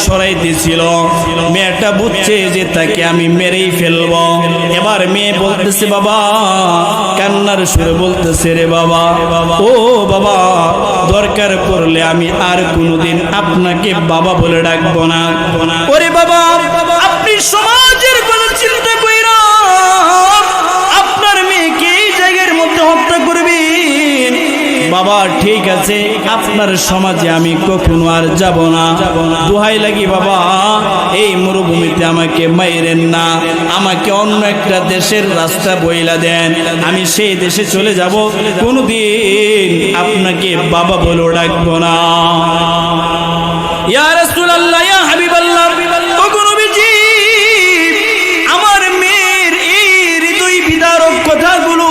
সরাইতেছিল। মেয়েটা বুঝছে যে তাকে আমি মেরেই ফেলবো। এবার মেয়ে বলতেছে, বাবা, কান্নার সুরে বলতেছে, রে বাবা, ও বাবা, দরকার পড়লে আমি আর কোনোদিন আপনাকে বাবা বলে ডাকবো না। ওরে বাবা, আপনি সমাজের কোনো চিন্তা কইরা আপনার মেয়েকে এই জায়গার মধ্যে হত্যা করবেন? বাবা, ঠিক আছে, আপনার সমাজে আমি কখনো আর যাব না। দোহাই লাগি বাবা, এই মরুভূমিতে আমাকে মাইরেন না, আমাকে অন্য একটা দেশের রাস্তা বইলা দেন, আমি সেই দেশে চলে যাব, কোনোদিন আপনাকে বাবা বলে ডাকবো না। ইয়া রাসূলুল্লাহ, ইয়া হাবিবাল্লাহ, ওগো নবীজি, আমার মেয়ের এই হৃদয় বিদারক কথাগুলো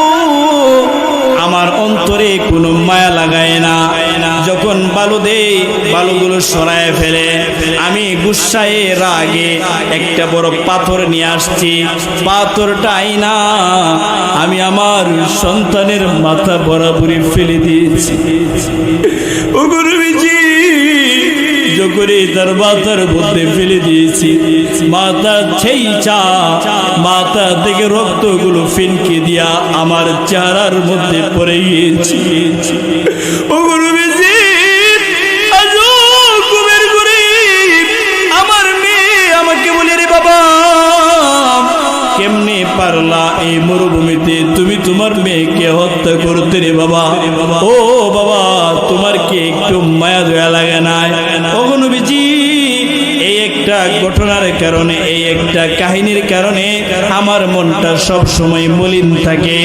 আমার অন্তরে কোনো মায়া লাগায় না। যখন বালু দেই, বালুগুলো সরায় ফেলে, আমি গুসায় রাগে একটা বড় পাথর নিয়ে আসছি। পাথরটা আইনা আমি আমার সন্তানের মাথা বরাবরই ফেলে দিয়েছি। ওগো নবীজি, যখন তার মাথার মধ্যে ফেলে দিয়েছি, মাথা ছেইচা মাথা থেকে রক্তগুলো ফিনকে দিয়া আমার চেহারার মধ্যে পড়ে গিয়েছি। ওগো নবীজি, আমার মেয়ে আমাকে বলে, রে বাবা, কেমনে পারলা এই মরুভূমিতে তুমি তোমার মেয়েকে হত্যা করতে? রে বাবা, ও বাবা, তোমার কি একটু মায়া দয়া লাগে না? ওগো নবীজি, এই একটা ঘটনার কারণে, এই একটা কাহিনীর কারণে আমার মনটা সব সময় মলিন থাকে।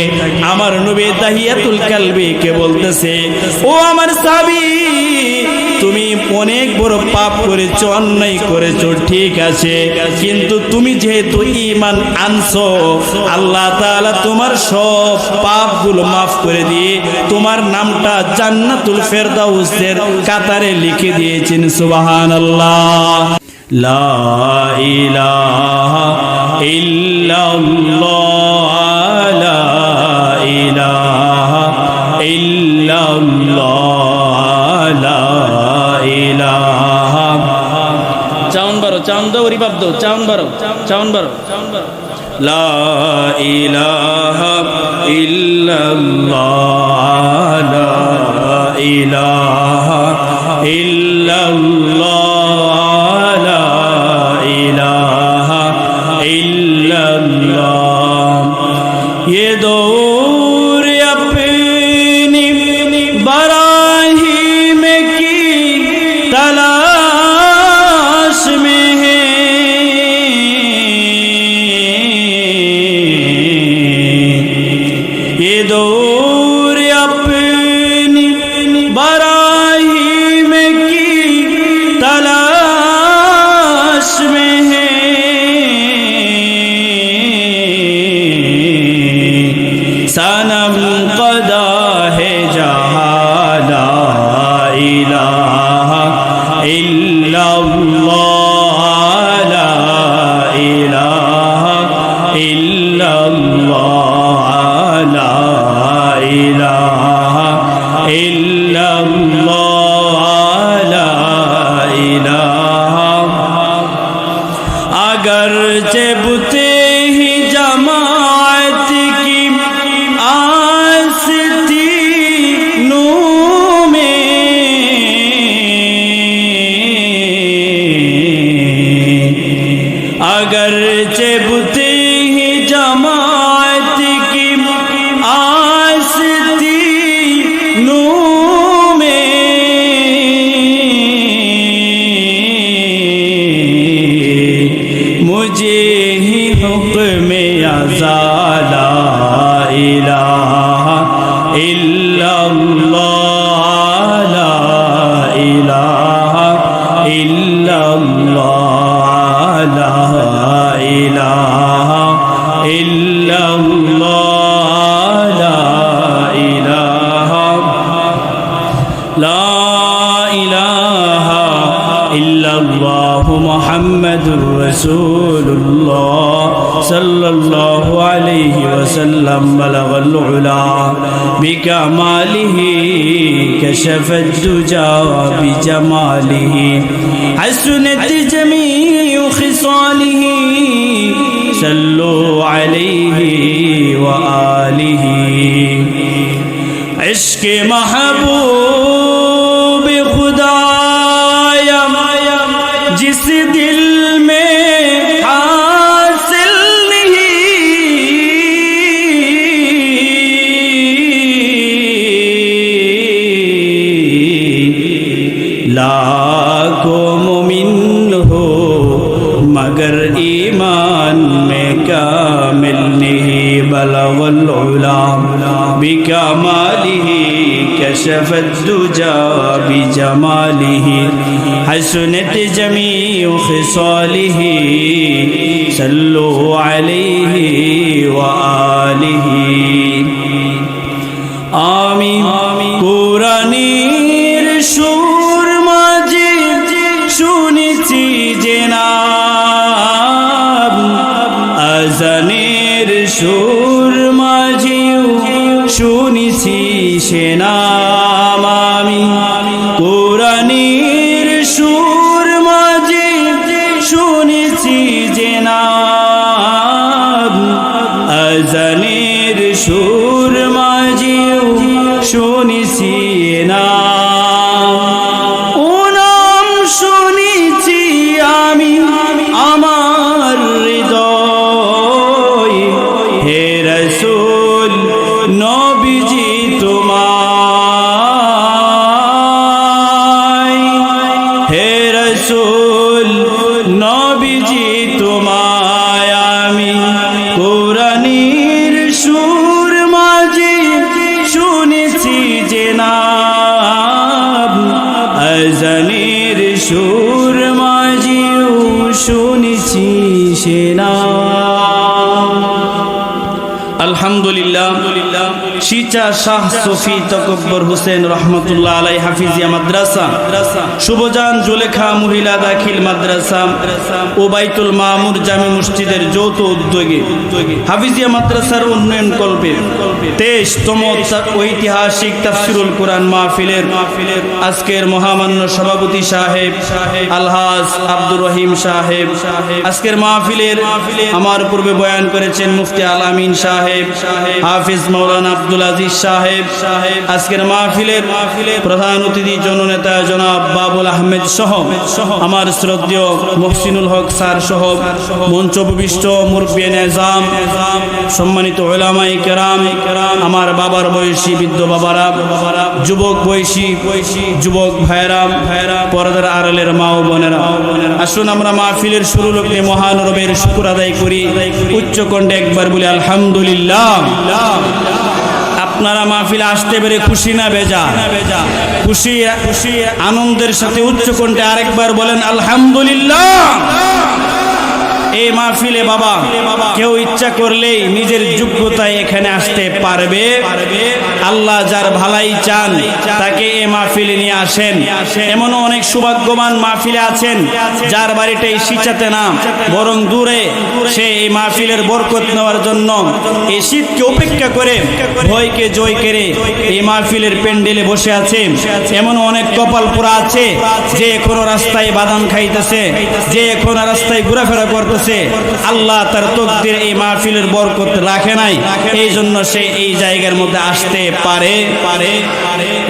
আমার নবী দাহিয়াতুল কালবি কে বলতেছে, ও আমার সাহাবী, তুমি অনেক বড় পাপ করেছো, অন্যায় করেছো, ঠিক আছে, কিন্তু তুমি যেহেতু ঈমান আনছো, আল্লাহ তাআলা তোমার সব পাপগুলো মাফ করে দিয়ে তোমার নামটা জান্নাতুল ফেরদাউসের কাতারে লিখে দিয়েছেন। সুবহানাল্লাহ। লা ইলাহা ইল্লাল্লাহ, লা ইলাহা ইল্লাল্লাহ, লা ইলাহা। চাউন বারো, চাউন দাও, রিবাব দাও, চাউন বারো, চাউন বারো। লা ইলাহা ইল্লাল্লাহ, লা ইলাহা ইল্লাল্লাহ, লা ইলাহা ইল্লাল্লাহ। ये दौर अपनी बराहीम की तलाश में है, ये दौर अपनी बराहीम की तलाश में है, सनम कदा है जहाँ ला इलाहा इल्लल्लाह, ला इलाहा इल्लल्लाह, ला इलाहा इल्लल्लाह, ला इलाहा। अगरचे बुते ही जमात की आस थी नूह में, अगरचे बुते ही जमात की आस थी नूह में, मुझे ही हुक्म अज़ा ला इलाहा इल्लल्लाह, ला इलाहा इल्लल्लाह, ला इलाहा इल्लल्लाह, ला इलाहा, ला इलाहा इल्लल्लाह मुहम्मदुर रसूलुल्लाह सल्लल्लाहु अलैहि वसल्लम। بلغ العلا بكماله كشف الدجى بجماله حسنت جميع خصاله صلوا عليه وآله عشق محبوب خدایا جس دل میں حاصل نہیں لاکھوں مومن ہو مگر ایمان میں کامل نہیں بلغ العلا بکمالہ كشف الدجى بجماله حسنت جميع خصاله صلوا عليه وآله آمين কুরআনের সুর মাঝে শুনেছি জনাব আজানের সুর মাঝে শুনেছি সে নাম আমি কুরআনের সুর মাঝে শুনেছি যে নাম আজানের সুর মাঝে শুনেছি নাম ও নাম শুনেছি আমি আমার হৃদয় হে রাসূল নবীজি তোমায় হে রাসূল নবীজি তোমায় আমি কুরআনের সুর মাঝে শুনেছি যে নাম আজানের সুর মাঝে শুনেছি সে নাম আলহামদুলিল্লাহ শিচা শাহ সফি তকব্বর হোসেন রহমতুল্লাহ আলাই হাফিজিয়া মাদ্রাসা শুভজান জুলেখা মহিলা দাখিল মাদ্রাসা ও বাইতুল মামুর জামি মসজিদের যৌথ উদ্যোগে হাফিজিয়া মাদ্রাসার উন্নয়ন কল্পে 23তম ঐতিহাসিক তাফসিরুল কোরআন মাহফিলের আজকের মহামান্য সভাপতি সাহেব আলহাজ আব্দুর রহিম সাহেব আজকের মাহফিলের আমার পূর্বে বয়ান করেছেন মুফতি আল আমিন সাহেব হাফিজ মাওলানা আব্দুল আজিজ সাহেব আজকের মাহফিলের প্রধান অতিথি জননেতা জনাব বাবুল আহমেদ সহ আমার শ্রদ্ধেয় মুহসিনুল হক স্যার সহ মঞ্চ উপবিষ্ট মুরব্বিয়ে নিজাম সম্মানিত উলামায়ে কেরাম আমার বাবার বয়সী বৃদ্ধ বাবারা যুবক বয়সী যুবক ভাইরা পর্দার আড়ালের মা ও বোনেরা আসুন আমরা মাহফিলের শুরু লগ্নে মহান রবের শুকর আদায় করি উচ্চ কণ্ঠে একবার বলি আলহামদুলিল্লাহ আপনারা মাহফিলে আসতে পেরে খুশি না বেজা খুশি আনন্দের সাথে উচ্চ কণ্ঠে আরেকবার বলেন আলহামদুলিল্লাহ এই মাহফিলে বাবা কেউ ইচ্ছা করলেই নিজের যোগ্যতায় এখানে আসতে পারবে আল্লাহ যার ভালাই চান তাকে এই মাহফিলে নিয়ে আসেন এমন অনেক সৌভাগ্যবান মাহফিলে আছেন যার বাড়িটা এই শীততে না বরং দূরে সে এই মাহফিলের বরকত নেওয়ার জন্য এই শীতকে উপেক্ষা করে ভয়কে জয় করে এই মাহফিলের প্যান্ডেলে বসে আছে এমন অনেক কপাল পোড়া আছে যে এখনো রাস্তায় বাদাম খাইতেছে যে এখনো রাস্তায় ঘোরাফেরা করতেছে আল্লাহ তার তকদির এই মাহফিলের বরকত রাখে নাই এই জন্য সে এই জায়গার মধ্যে আসতে পারে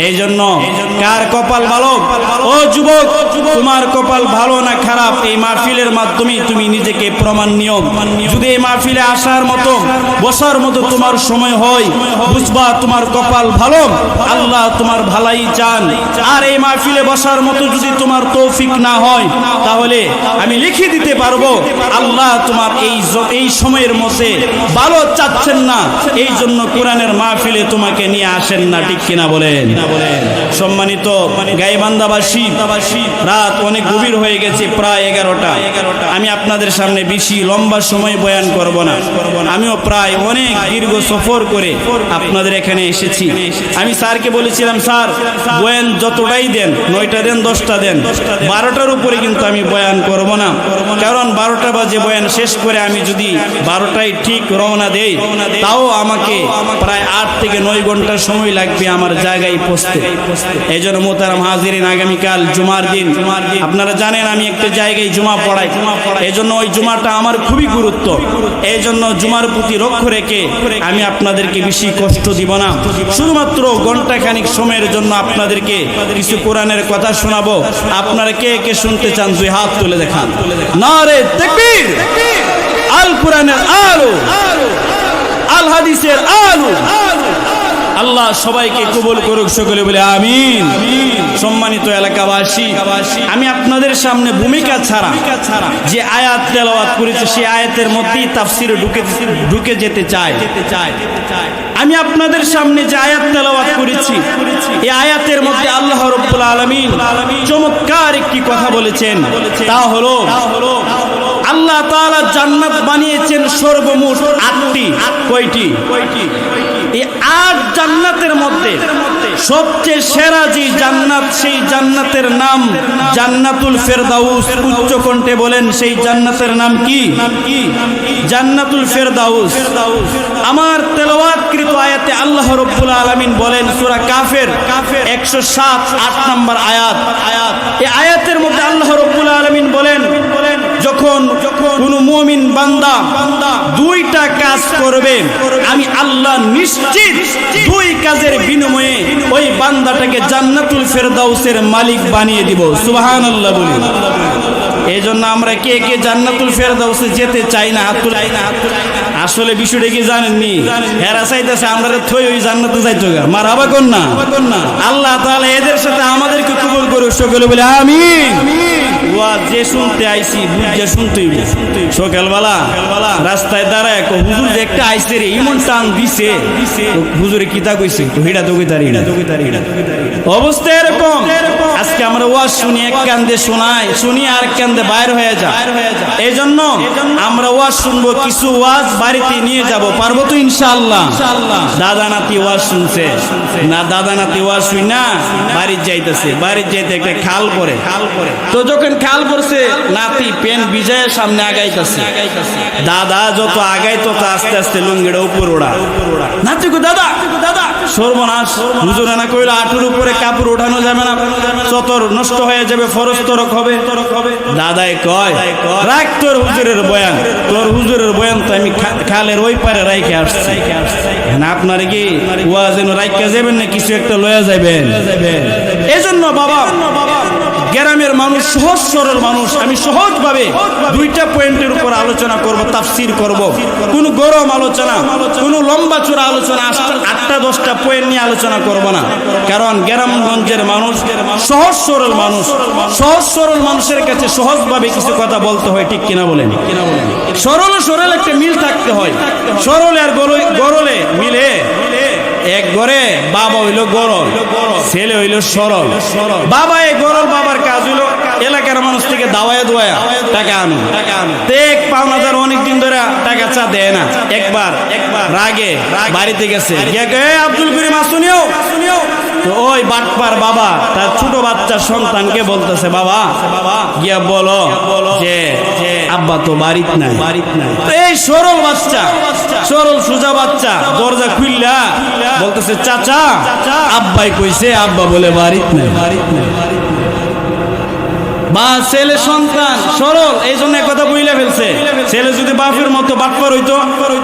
এই জন্য কার কপাল ভালো ও যুবক তোমার কপাল ভালো না খারাপ এই মাহফিলের মাধ্যমে তুমি নিজেকে প্রমাণ নিও যদি এই মাহফিলে আসার মতো বসার মতো তোমার সময় হয় বুঝবা তোমার কপাল ভালো আল্লাহ তোমার ভালাই চান আর এই মাহফিলে বসার মতো যদি তোমার তৌফিক না হয় তাহলে আমি লিখে দিতে পারবো আল্লাহ তোমার এই সময়ের মধ্যে ভালো চাচ্ছেন না এই জন্য কোরআনের মাহফিলে তোমাকে নিয়ে আসেন না ঠিক কিনা বলেন সম্মানিত গাইবান্ধাবাসী রাত অনেক গভীর হয়ে গেছে প্রায় 11টা আমি আপনাদের সামনে বেশি লম্বা সময় বয়ান করব না আমিও প্রায় অনেক দীর্ঘ সফর করে আপনাদের এখানে এসেছি আমি স্যারকে বলেছিলাম স্যার বয়ান যতটাই দেন 9টা দেন 10টা দেন 12টার উপরে কিন্তু আমি বয়ান করব না কারণ 12টা বাজে বয়ান শেষ করে আমি যদি 12টায় ঠিক রওনা দেই, তাও আমাকে প্রায় 8 থেকে 9 ঘন্টা সময় লাগবে আমার জায়গায় পৌঁছতে। এই জন্য মোহতারাম হাজিরিন, আগামীকাল জুমার দিন, আপনারা জানেন আমি একটা জায়গায় জুমা পড়াই, এই জন্য ওই জুমাটা আমার খুবই গুরুত্ব। এই জন্য জুমার প্রতি লক্ষ্য রেখে আমি আপনাদেরকে বেশি কষ্ট দিব না, শুধুমাত্র ঘন্টাখানিক সময়ের জন্য আপনাদেরকে কিছু কোরআনের কথা শোনাবো। আপনারা কে কে শুনতে চান 2 হাত তুলে দেখান। নারে তাকবীর, আল কোরআনের আলো, আল হাদিসের আলো। আল্লাহ সবাইকে কবুল করুক, সকলে বলে আমিন। সম্মানিত এলাকাবাসী, আমি আপনাদের সামনে ভূমিকা ছাড়া যে আয়াত তেলাওয়াত করেছি সেই আয়াতের মধ্যেই তাফসিরে ঢুকে যেতে চাই। আমি আপনাদের সামনে যে আয়াত তেলাওয়াত করেছি এই আয়াতের মধ্যে আল্লাহ রাব্বুল আলামিন চমৎকার একটি কথা বলেছেন, তা হলো আল্লাহ তাআলা জান্নাত বানিয়েছেন সর্বমোট 8টি। কয়টি? এই 8 জান্নাতের মধ্যে সবচেয়ে সেরা যে জান্নাত, সেই জান্নাতের নাম জান্নাতুল ফেরদাউস। উচ্চ কণ্ঠে বলেন, সেই জান্নাতের নাম কি? জান্নাতুল ফেরদাউস। আমার তেলাওয়াতকৃত আয়াতে আল্লাহ রাব্বুল আলামিন বলেন, সূরা কাফের 107-8 নম্বর আয়াত। এই আয়াতের মধ্যে আল্লাহ রাব্বুল আলামিন বলেন, যখন কোন মুমিন বান্দা 2টা কাজ করবে, আমি আল্লাহ নিশ্চিত 2 কাজের বিনিময়ে ওই বান্দাটাকে জান্নাতুল ফেরদাউসের মালিক বানিয়ে দিব। সুবহানাল্লাহ বলি। এই জন্য আমরা কে কে জান্নাতুল ফেরদাউসে যেতে চাই না? হাত তুলাই না। আসলে বিষয়টা কি জানেননি? হেরা চাইতেছে আমরা থই ওই জান্নাতে যাইতো গা। মারহাবা কোন না? আল্লাহ তাআলা এদের সাথে আমাদেরকে কবুল করুক, সকলে বলে আমিন। ওয়াজ যে শুনতে আইছি বুঝে শুনতেই। সকালবেলা রাস্তায় দাঁড়ায় হুজুর যে একটা আইছে রে, ইমন টান দিছে, হুজুরে কিতা কইছে তো হিডা তো কইতারি না। অবস্থা এরকম। আজকে আমরা ওয়াজ শুনি, এক কান্দে শুনি আর এক কান্দে বাইর হয়ে যায়। এই জন্য আমরা ওয়াজ শুনবো, কিছু ওয়াজ বাড়িতে নিয়ে যাব, পারবো তো ইনশাআল্লাহ? দাদা নাতি ওয়াজ শুনছে না, দাদা নাতি ওয়াজ শুই না বাড়ির যাইতেছে, বাড়ির যাইতে একটা খাল পরে, তো যখন খাল পড়ছে নাতি পেন বিজয়ে সামনে আগাইতেছে, দাদা যত আগাই তত আস্তে আস্তে লুঙ্গিটা উপর ওড়া। নাতি কো দাদা সর্বনাশ, হুজুর না কইলো আঁটুর উপরে কাপড় ওঠানো যাবে না, চতর নষ্ট হয়ে যাবে, ফরজ তরক হবে। দাদাই কয়, রাখ তোর হুজুরের বয়ান, তোর হুজুরের বয়ান তো আমি খালের ওই পারে রাইখে আসছি। আপনার কি ওয়াজেন রাইখা যাবেন না কিছু একটা লয়া যাবেন? এই জন্য বাবা, গ্রামের মানুষ সহজ সরল মানুষ, আমি সহজভাবে 2টা পয়েন্টের উপর আলোচনা করব, তাফসীর করব। কোনো গরম আলোচনা, কোনো লম্বা চূড়া আলোচনা, 8টা-10টা পয়েন্ট নিয়ে আলোচনা করব না। কারণ গ্রামগঞ্জের মানুষ সহজ সরল মানুষ, সহজ সরল মানুষের কাছে সহজভাবে কিছু কথা বলতে হয়, ঠিক কিনা বলেন? সরল সরল একটা মিল থাকতে হয়। সরল আর গরলে মিলে এক ঘরে বাবা হইল গরল, ছেলে হইল সরল। বাবা এই গরল বাবার কাজ হইল এলাকার মানুষ থেকে দাওয়ায় দোয়া টাকা আনো। এক পাওনাদার অনেকদিন ধরে টাকা চা দেয় না, একবার রাগে বাড়িতে গেছে, আব্দুল করিম শুনিও। তো ওই বাটপার বাবা তার ছোট বাচ্চার সন্তানকে বলতেছে, বাবা গিয়া বলো যে আব্বা তো বাড়িতে নাই। এই সরল বাচ্চা, সরল সোজা বাচ্চা দরজা খুললা বলতেছে, চাচা আব্বাই কইছে, আব্বা বলে বাড়িতে নাই। বা ছেলে সন্তান সরল, এই জন্য কথা বইলে ফেলছে। ছেলে যদি বাপের মতো বাটপার হইতো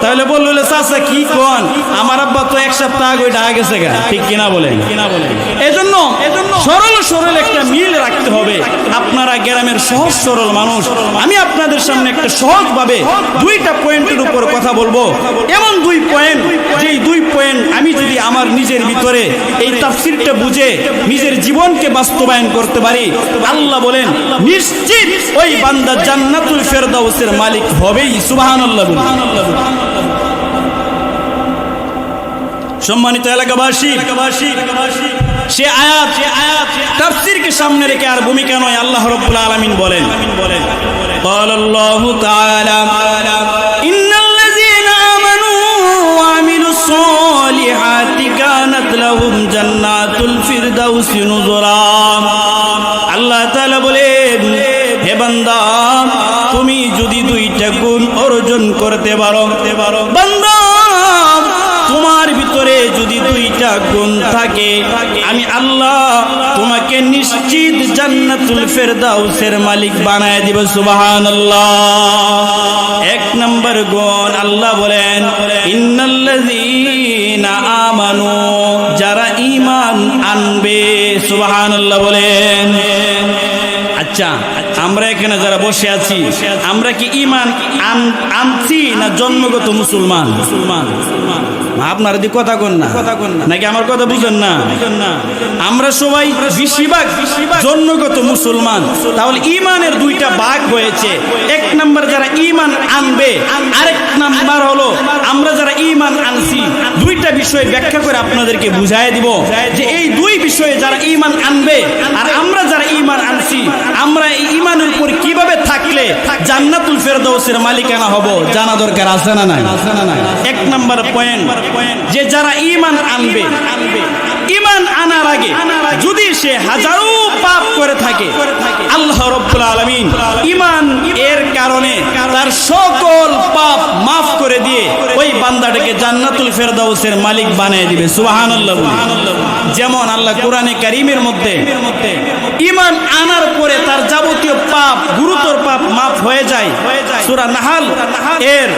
তাহলে বললো, চাচা কি কোন, আমার আব্বা তো 1 সপ্তাহ আগে ডাকা গেছে গা, ঠিক কিনা বলেন? এই জন্য সরল সরল একটা মিল রাখতে হবে। আপনারা গ্রামের সহজ সরল মানুষ, আমি আপনাদের সামনে একটা সহজভাবে 2টা পয়েন্টের উপর কথা বলবো। এমন 2 পয়েন্ট, যেই 2 পয়েন্ট আমি যদি আমার নিজের ভিতরে এই তাফসীরটা বুঝে নিজের জীবনকে বাস্তবায়ন করতে পারি, আল্লাহ বলেন নিশ্চিত ওই বান্দা জান্নাতুল ফেরদাউসের মালিক হবেই। সুবহানাল্লাহ। সম্মানিত এলাকাবাসী, সে আয়াত তাফসীরকে সামনে রেখে আর ভূমিকা নয়, আল্লাহ রাব্বুল আলামিন বলেন, ক্বালাল্লাহু তাআলা ইন্নাল্লাযীনা আমানু ওয়া আমিলুস সালিহাতি কানাত লাহুম জান্নাতুল ফিরদাউসি নুজুরা। আল্লাহ তাআলা বলেন, হে বান্দা, তুমি যদি 2টা করতে পারো। বান্দা, তোমার ভিতরে যদি দুইটা গুণ থাকে, আমি আল্লাহ তোমাকে নিশ্চিত জান্নাতুল ফেরদাউসের মালিক বানায় দিব। সুবহানাল্লাহ। এক নম্বর গুণ, আল্লাহ বলেন ইন্নাল্লাযীনা আমানু, যারা ঈমান আনবে। সুবহানাল্লাহ বলেন। আচ্ছা, আমরা এখানে যারা বসে আছি, আমরা কি ঈমান আনছি না জন্মগত মুসলমান? আপনারা দি কথা কন না নাকি আমার কথা বুঝেন না? আমরা সবাই বেশিরভাগ জন্মগত মুসলমান। তাহলে ঈমানের দুইটা ভাগ হয়েছে। এক নাম্বার যারা ঈমান আনবে, আরেক নাম্বার হলো আমরা যারা ঈমান আনছি। দুইটা বিষয় ব্যাখ্যা করে আপনাদেরকে বুঝাই দিব যে এই দুই বিষয়ে যারা ঈমান আনবে আর আমরা যারা ঈমান আনছি, আমরা এই ঈমানের উপর কিভাবে থাকলে জান্নাতুল ফেরদাউসের মালিকানা হব জানা দরকার আছে না নাই? এক নাম্বার পয়েন্ট, যে যারা ঈমান আনবে, ঈমান আনার আগে যদি সে হাজারো পাপ করে থাকে, আল্লাহ রাব্বুল আলামিন ঈমান এর কারণে তার সকল পাপ মাফ করে দিয়ে ওই বান্দাটাকে জান্নাতুল ফেরদাউসের মালিক বানিয়ে দিবে। সুবহানাল্লাহ। যেমন আল্লাহ কোরআনে কারীমের মধ্যে ঈমান আনার পরে তার যাবতীয় পাপ, গুরুতর পাপ মাফ হয়ে যায়। সূরা নাহাল এর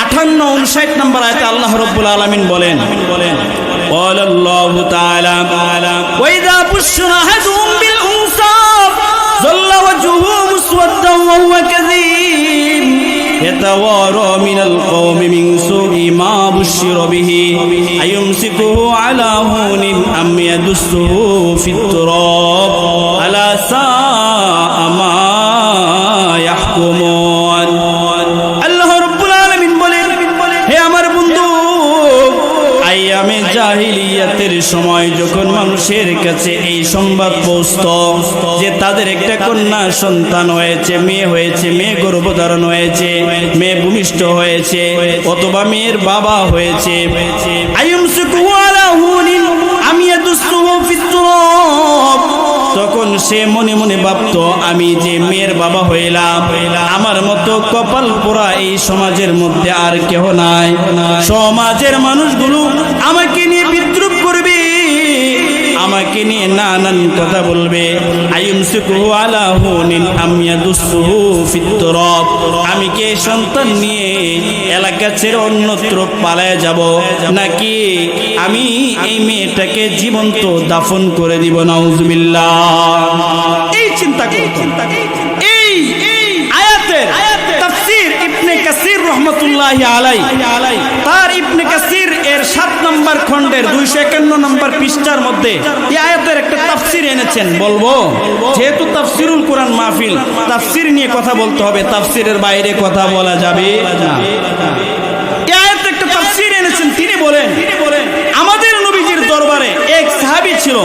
58-59 নম্বর আয়াতে আল্লাহ রাব্বুল আলামিন বলেন قال الله تعالى وإذا بشر أحدهم بالأنثى ظل وجهه مسودا وهو كظيم يتوارى من القوم من سوء ما بشر به أيمسكه على هون أم يدسه في التراب ألا ساء ما يحكمون। আল্লাহ রাব্বুল আলামিন বলেন, হে আমার বন্ধু, আইয়ামে জাহিলিয়াতের সময় যখন মানুষের কাছে এই সংবাদ পৌঁছত যে তাদের একটা কন্যা সন্তান হয়েছে, মেয়ে হয়েছে, মেয়ে গর্ভধারণ হয়েছে, মেয়ে ভূমিষ্ঠ হয়েছে, অথবা মেয়ের বাবা হয়েছে, আইয়ুমসিকুহু আলা হুনিন আম ইয়াদুসুহু ফিত তুরাব, তখন সে মনে মনে ভাবত আমি যে মেয়ের বাবা হইলাম, আমার মতো কপাল পোড়া এই সমাজের মধ্যে আর কেহ নাই। সমাজের মানুষগুলো আমাকে নিয়ে বিদ্রুপ করবে, আমাকে নিয়ে নানান কথা বলবে। আইয়ুমসিকুহু আলা হুনিন আম ইয়াদুসুহু ফিত তুরাব, আমি কি সন্তান নিয়ে এলাকা ছেড়ে অন্যত্র পালায়ে যাব, নাকি আমি এই মেয়েটাকে জীবন্ত দাফন করে দিব? নাউজুবিল্লাহ। এই চিন্তা করত। এই আয়াতের তাফসীর ইবনে কাসির রাহমাতুল্লাহি আলাইহি তার ইবনে কাসির এর 7 নম্বর খণ্ডের 251 নম্বর পৃষ্ঠার মধ্যে এই আয়াতের একটা তাফসীর এনেছেন। বলবো, যেহেতু তাফসীরুল কোরআন মাহফিল, তাফসীর নিয়ে কথা বলতে হবে, তাফসীরের বাইরে কথা বলা যাবে না। এই আয়াতের একটা তাফসীর এনেছেন। তিনি বলেন, আমাদের নবীজির দরবারে এক সাহাবী ছিল।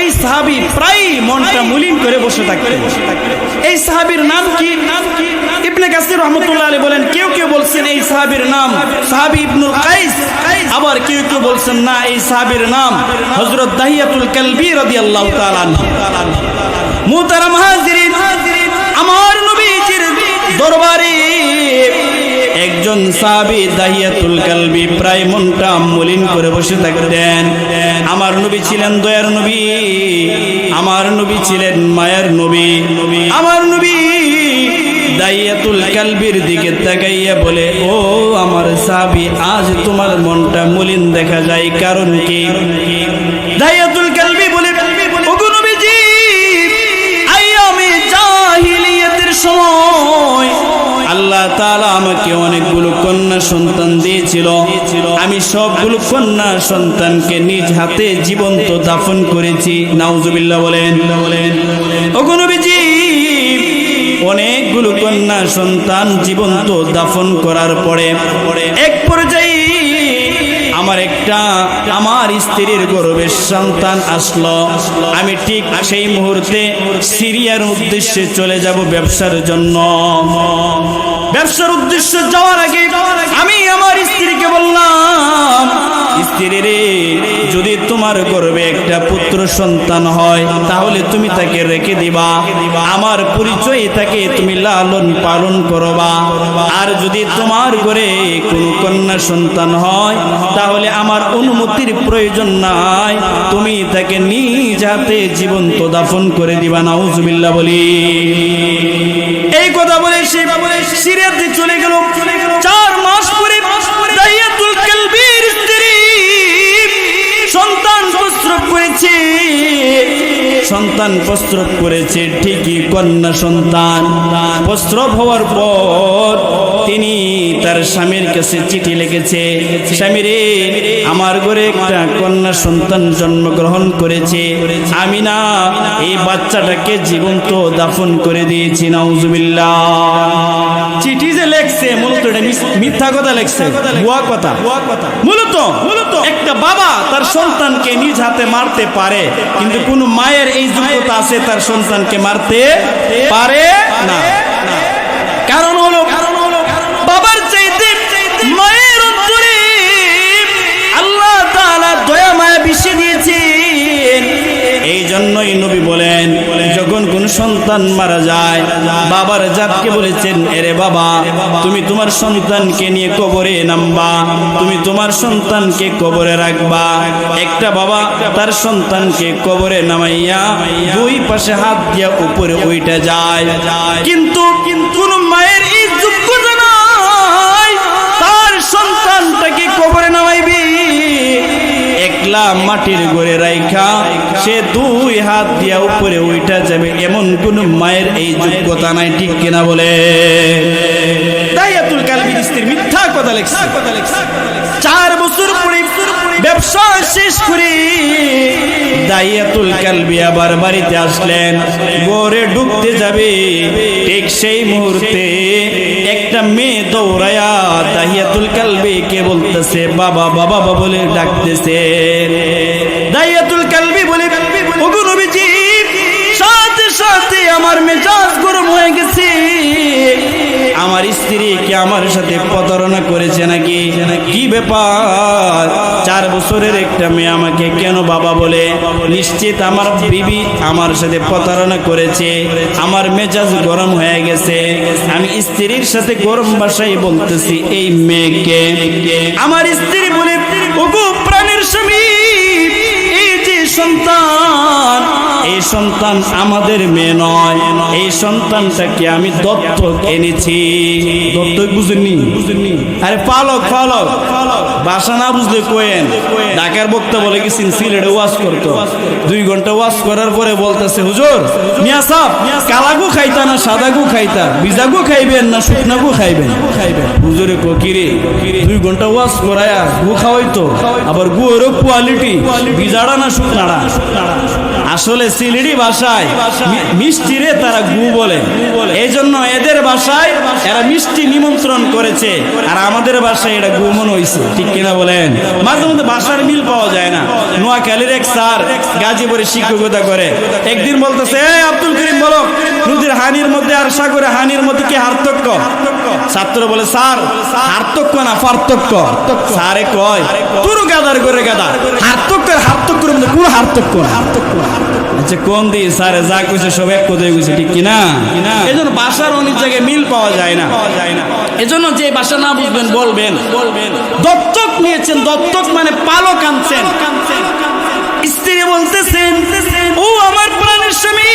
এই সাহাবী প্রায় মনটা মলিন করে বসে থাকতেন। এই সাহাবীর নাম কি? ইবনে কাসির রাহমাতুল্লাহ আলাইহি বলেন, কেউ কেউ বলছেন এই সাহাবীর নাম সাহাবী ইবনুল কাইস, আবার কেউ কেউ বলছেন না, এই সাহাবীর নাম হযরত দাহিয়াতুল কালবি রাদিয়াল্লাহু তাআলা আনহু। মুহতারাম হাজিরিন, আমার নবীজির দরবারে একজন সাহাবী দাহিয়াতুল কালবি প্রায় মনটা মলিন করে বসে থাকতেন। আমার নবী ছিলেন দয়ার নবী, আমার নবী ছিলেন মায়ার নবী। আমার নবী দাহিয়াতুল কালবির দিকে তাকাইয়া বলে, ও আমার সাহাবী, আজ তোমার মনটা মলিন দেখা যায়, কারণ কি? দাহিয়াতুল কালবি বলে, ওগো নবীজি, আইয়ামে জাহিলিয়াতের সময় আল্লাহ তাআলা আমাকে অনেকগুলো কন্যা সন্তান দিয়েছিল। আমি সবগুলো কন্যা সন্তানকে নিজ হাতে জীবন্ত দাফন করেছি। নাউজুবিল্লাহ বলেন। ওগো নবীজি, অনেকগুলো কন্যা সন্তান জীবন্ত দাফন করার পরে এক পর্যায়ে আমার স্ত্রীর গর্ভে সন্তান আসলো। আমি ঠিক সেই মুহূর্তে সিরিয়ার উদ্দেশ্যে চলে যাব ব্যবসার জন্য। ব্যবসার উদ্দেশ্যে যাওয়ার আগে আমি আমার স্ত্রীকে বললাম, স্ত্রী রে, যদি তোমার গর্ভে একটা পুত্র সন্তান হয় তাহলে তুমি তাকে রেখে দিবা, আমার পরিচয় তাকে তুমি লালন পালন করবা। আর যদি তোমার ঘরে কোনো কন্যা সন্তান হয় তাহলে আমার অনুমতির প্রয়োজন নাই, তুমি তাকে নিজ হাতে জীবন্ত দাফন করে দিবা। নাউজুবিল্লাহ বলি। এই কথা বলে সে সিরিয়াতে চলে গেল। 4 মাস পরে দাহিয়াতুল কালবির স্ত্রী সন্তান প্রসব করেছে। সন্তান প্রসব করেছে ঠিকই, কন্যা সন্তান। প্রসব হওয়ার পর তিনি তার স্বামীর কাছে চিঠি লিখেছে, স্বামী রে, আমার ঘরে একটা কন্যা সন্তান জন্মগ্রহণ করেছে, আমি না এই বাচ্চাটাকে জীবন্ত দাফন করে দিয়েছি। নাউজুবিল্লাহ। চিঠি যে লেখছে মূলত এটা মিথ্যা কথা লেখছে, ভুয়া কথা। মূলত একটা বাবা তার সন্তানকে নিজ হাতে মারতে পারে, কিন্তু কোন মায়ের এই যোগ্যতা আছে তার সন্তানকে মারতে পারে না। কারণ হলো বাবার চাইতে মায়ের অন্তরে আল্লাহ তাআলা দয়া মায়া বেশি দিয়েছেন। এই জন্যই নবী বলেন, যখন কোন সন্তান মারা যায় বাবার জাতকে বলেছেন, এরে বাবা, তুমি তোমার সন্তানকে নিয়ে কবরে নামবা, তুমি তোমার সন্তানকে কবরে রাখবা। একটা বাবা তার সন্তানকে কবরে নামাইয়া 2 পাশে হাত দিয়া উপরে উঠে যায়, কিন্তু কোন মায়ের এই যোগ্যতা নাই তার সন্তানটাকে কবরে নামাইবে। একলা মাটির ঘরে রাইখা সে 2 হাত দিয়া উপরে উঠা যাবে, এমন কোন মায়ের এই যোগ্যতা নাই। ঠিক কিনা বলে? দাহিয়াতুল কালবির স্ত্রী মিথ্যা কথা লেখছে। 4 বছর পরে ব্যবসা শেষ করে দাহিয়াতুল কালবি আবার বাড়িতে আসলেন, ঘরে ঢুকতে যাবে, ঠিক সেই মুহূর্তে একটা মেয়ে দৌড়ায়া দাহিয়াতুল কালবিকে বলতেছে, বাবা বাবা বলে ডাকতেছে। দাহিয়াতুল কালবি বলে, ওগো নবীজি, সাথে সাথে আমার মেজাজ গরম হয়ে গেছে, আমার স্ত্রী কি আমার সাথে প্রতারণা করেছে নাকি? কি ব্যাপার? 4 বছরের একটা মেয়ে আমাকে কেন বাবা বলে? নিশ্চিত আমার বিবি আমার সাথে প্রতারণা করেছে, আমার মেজাজ গরম হয়ে গেছে। আমি স্ত্রীর সাথে গরম ভাষায় বলতেছি এই মেয়েকে। আমার স্ত্রী বলে, ওগো প্রাণের স্বামী, এই যে সন্তান, এই সন্তান আমাদের মেয়ে নয়, এই সন্তানটাকে আমি দত্তক এনেছি। দত্তক বুঝেননি? আরে পালক ভাষা না বুঝলে কোয়েন। ঢাকার বক্তা বলে গেছেন সিলেটে ওয়াজ করতো, 2 ঘন্টা ওয়াজ করার পরে বলতেছে, হুজুর মিয়া সাহেব, কালাগু খাইতা না সাদাগু খাইতা, বিজাগু খাইবেন না শুকনাগু খাইবেন? হুজুরে কিরে 2 ঘন্টা ওয়াজ করায়া গু খাওয়াইতো, আবার গুয়েরও কোয়ালিটি, বিজাড়া না শুকনাড়া। আসলে সিলেটি ভাষায় মিষ্টি রে তারা গু বলে, এই জন্য এদের ভাষায় এরা মিষ্টি নিমন্ত্রণ করেছে, আর আমাদের ভাষায় এটা গু মনে হয়েছে। ঠিক কিনা বলেন? মাঝে মধ্যে ভাষার মিল পাওয়া যায় না। নোয়াখালীর এক স্যার গাজীপুরে শিক্ষকতা করে, একদিন বলতেছে, আব্দুল করিম বলো, নদীর হানির মধ্যে আর সাগরে হানির মধ্যে কি পার্থক্য? ছাত্র বলে, স্যার পার্থক্য না পার্থক্য। স্যারে কয়, তোর গাদার করে গাদা, পার্থক্যের মধ্যে কোনো পার্থক্য না। আচ্ছা কোন দিয়ে স্যারে যা কইছে সব এক কথাই কইছে, ঠিক কিনা? এজন্য ভাষার অনেক জায়গায় মিল পাওয়া যায় না। এজন্য যে ভাষা না বুঝবেন বলবেন। দত্তক নিয়েছেন, দত্তক মানে পালক আনছেন। স্ত্রী বলতেছেন, ও আমার প্রাণের স্বামী,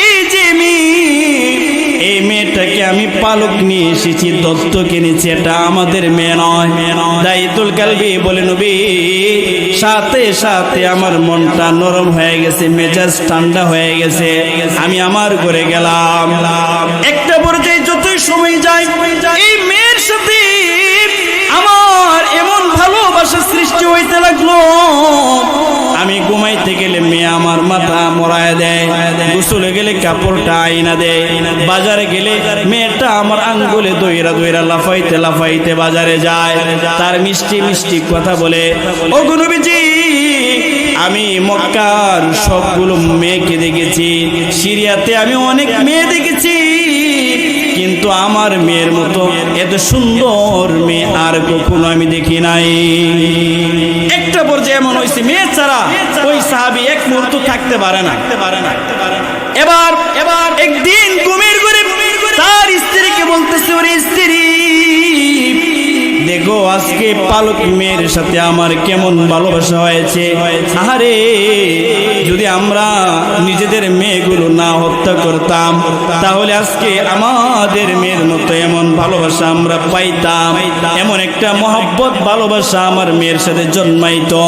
এই যে এই মেয়েটাকে আমি পালক নিয়ে এসেছি, দত্তক এনেছি, এটা আমাদের মেয়ে নয়। দাহিয়াতুল কালবি বলে, নবী, সাথে সাথে আমার মনটা নরম হয়ে গেছে, মেজাজ ঠান্ডা হয়ে গেছে, আমি আমার ঘরে গেলাম। একটা পর্যায়ে যতই সময় যায় এই মেয়ের সাথে আমার এমন ভালোবাসা সৃষ্টি হইতে লাগলো, আমি ঘুমাইতে গেলে মেয়ে আমার মাথা মোড়ায় দেয়, গোসলে গেলে কাপড়টা আইনা দেয়, বাজারে গেলে মেয়েটা আমার আঙ্গুলে দইরা দইরা লাফাইতে লাফাইতে বাজারে যায়, তার মিষ্টি মিষ্টি কথা বলে। ও নবীজি, আমি মক্কার সবগুলো মেয়েকে দেখেছি, সিরিয়াতে আমি অনেক মেয়ে দেখেছি, কিন্তু আমার মেয়ের মতো এত সুন্দর মেয়ে আর কখনো আমি দেখি নাই। ছাড়া ওই সাহাবী এক মুহূর্ত থাকতে পারে না। এবার একদিন ঘুমের ঘরে তার স্ত্রীকে বলতেছে, ওরে স্ত্রী, দেখো আজকে পালক মেয়ের সাথে আমার কেমন ভালোবাসা হয়েছে। আরে যদি আমরা নিজেদের মেয়েগুলো না হত্যা করতাম তাহলে আজকে আমাদের মেয়ের মতো এমন ভালোবাসা আমরা পাইতাম, এমন একটা মহব্বত ভালোবাসা আমার মেয়ের সাথে জন্মাইতো।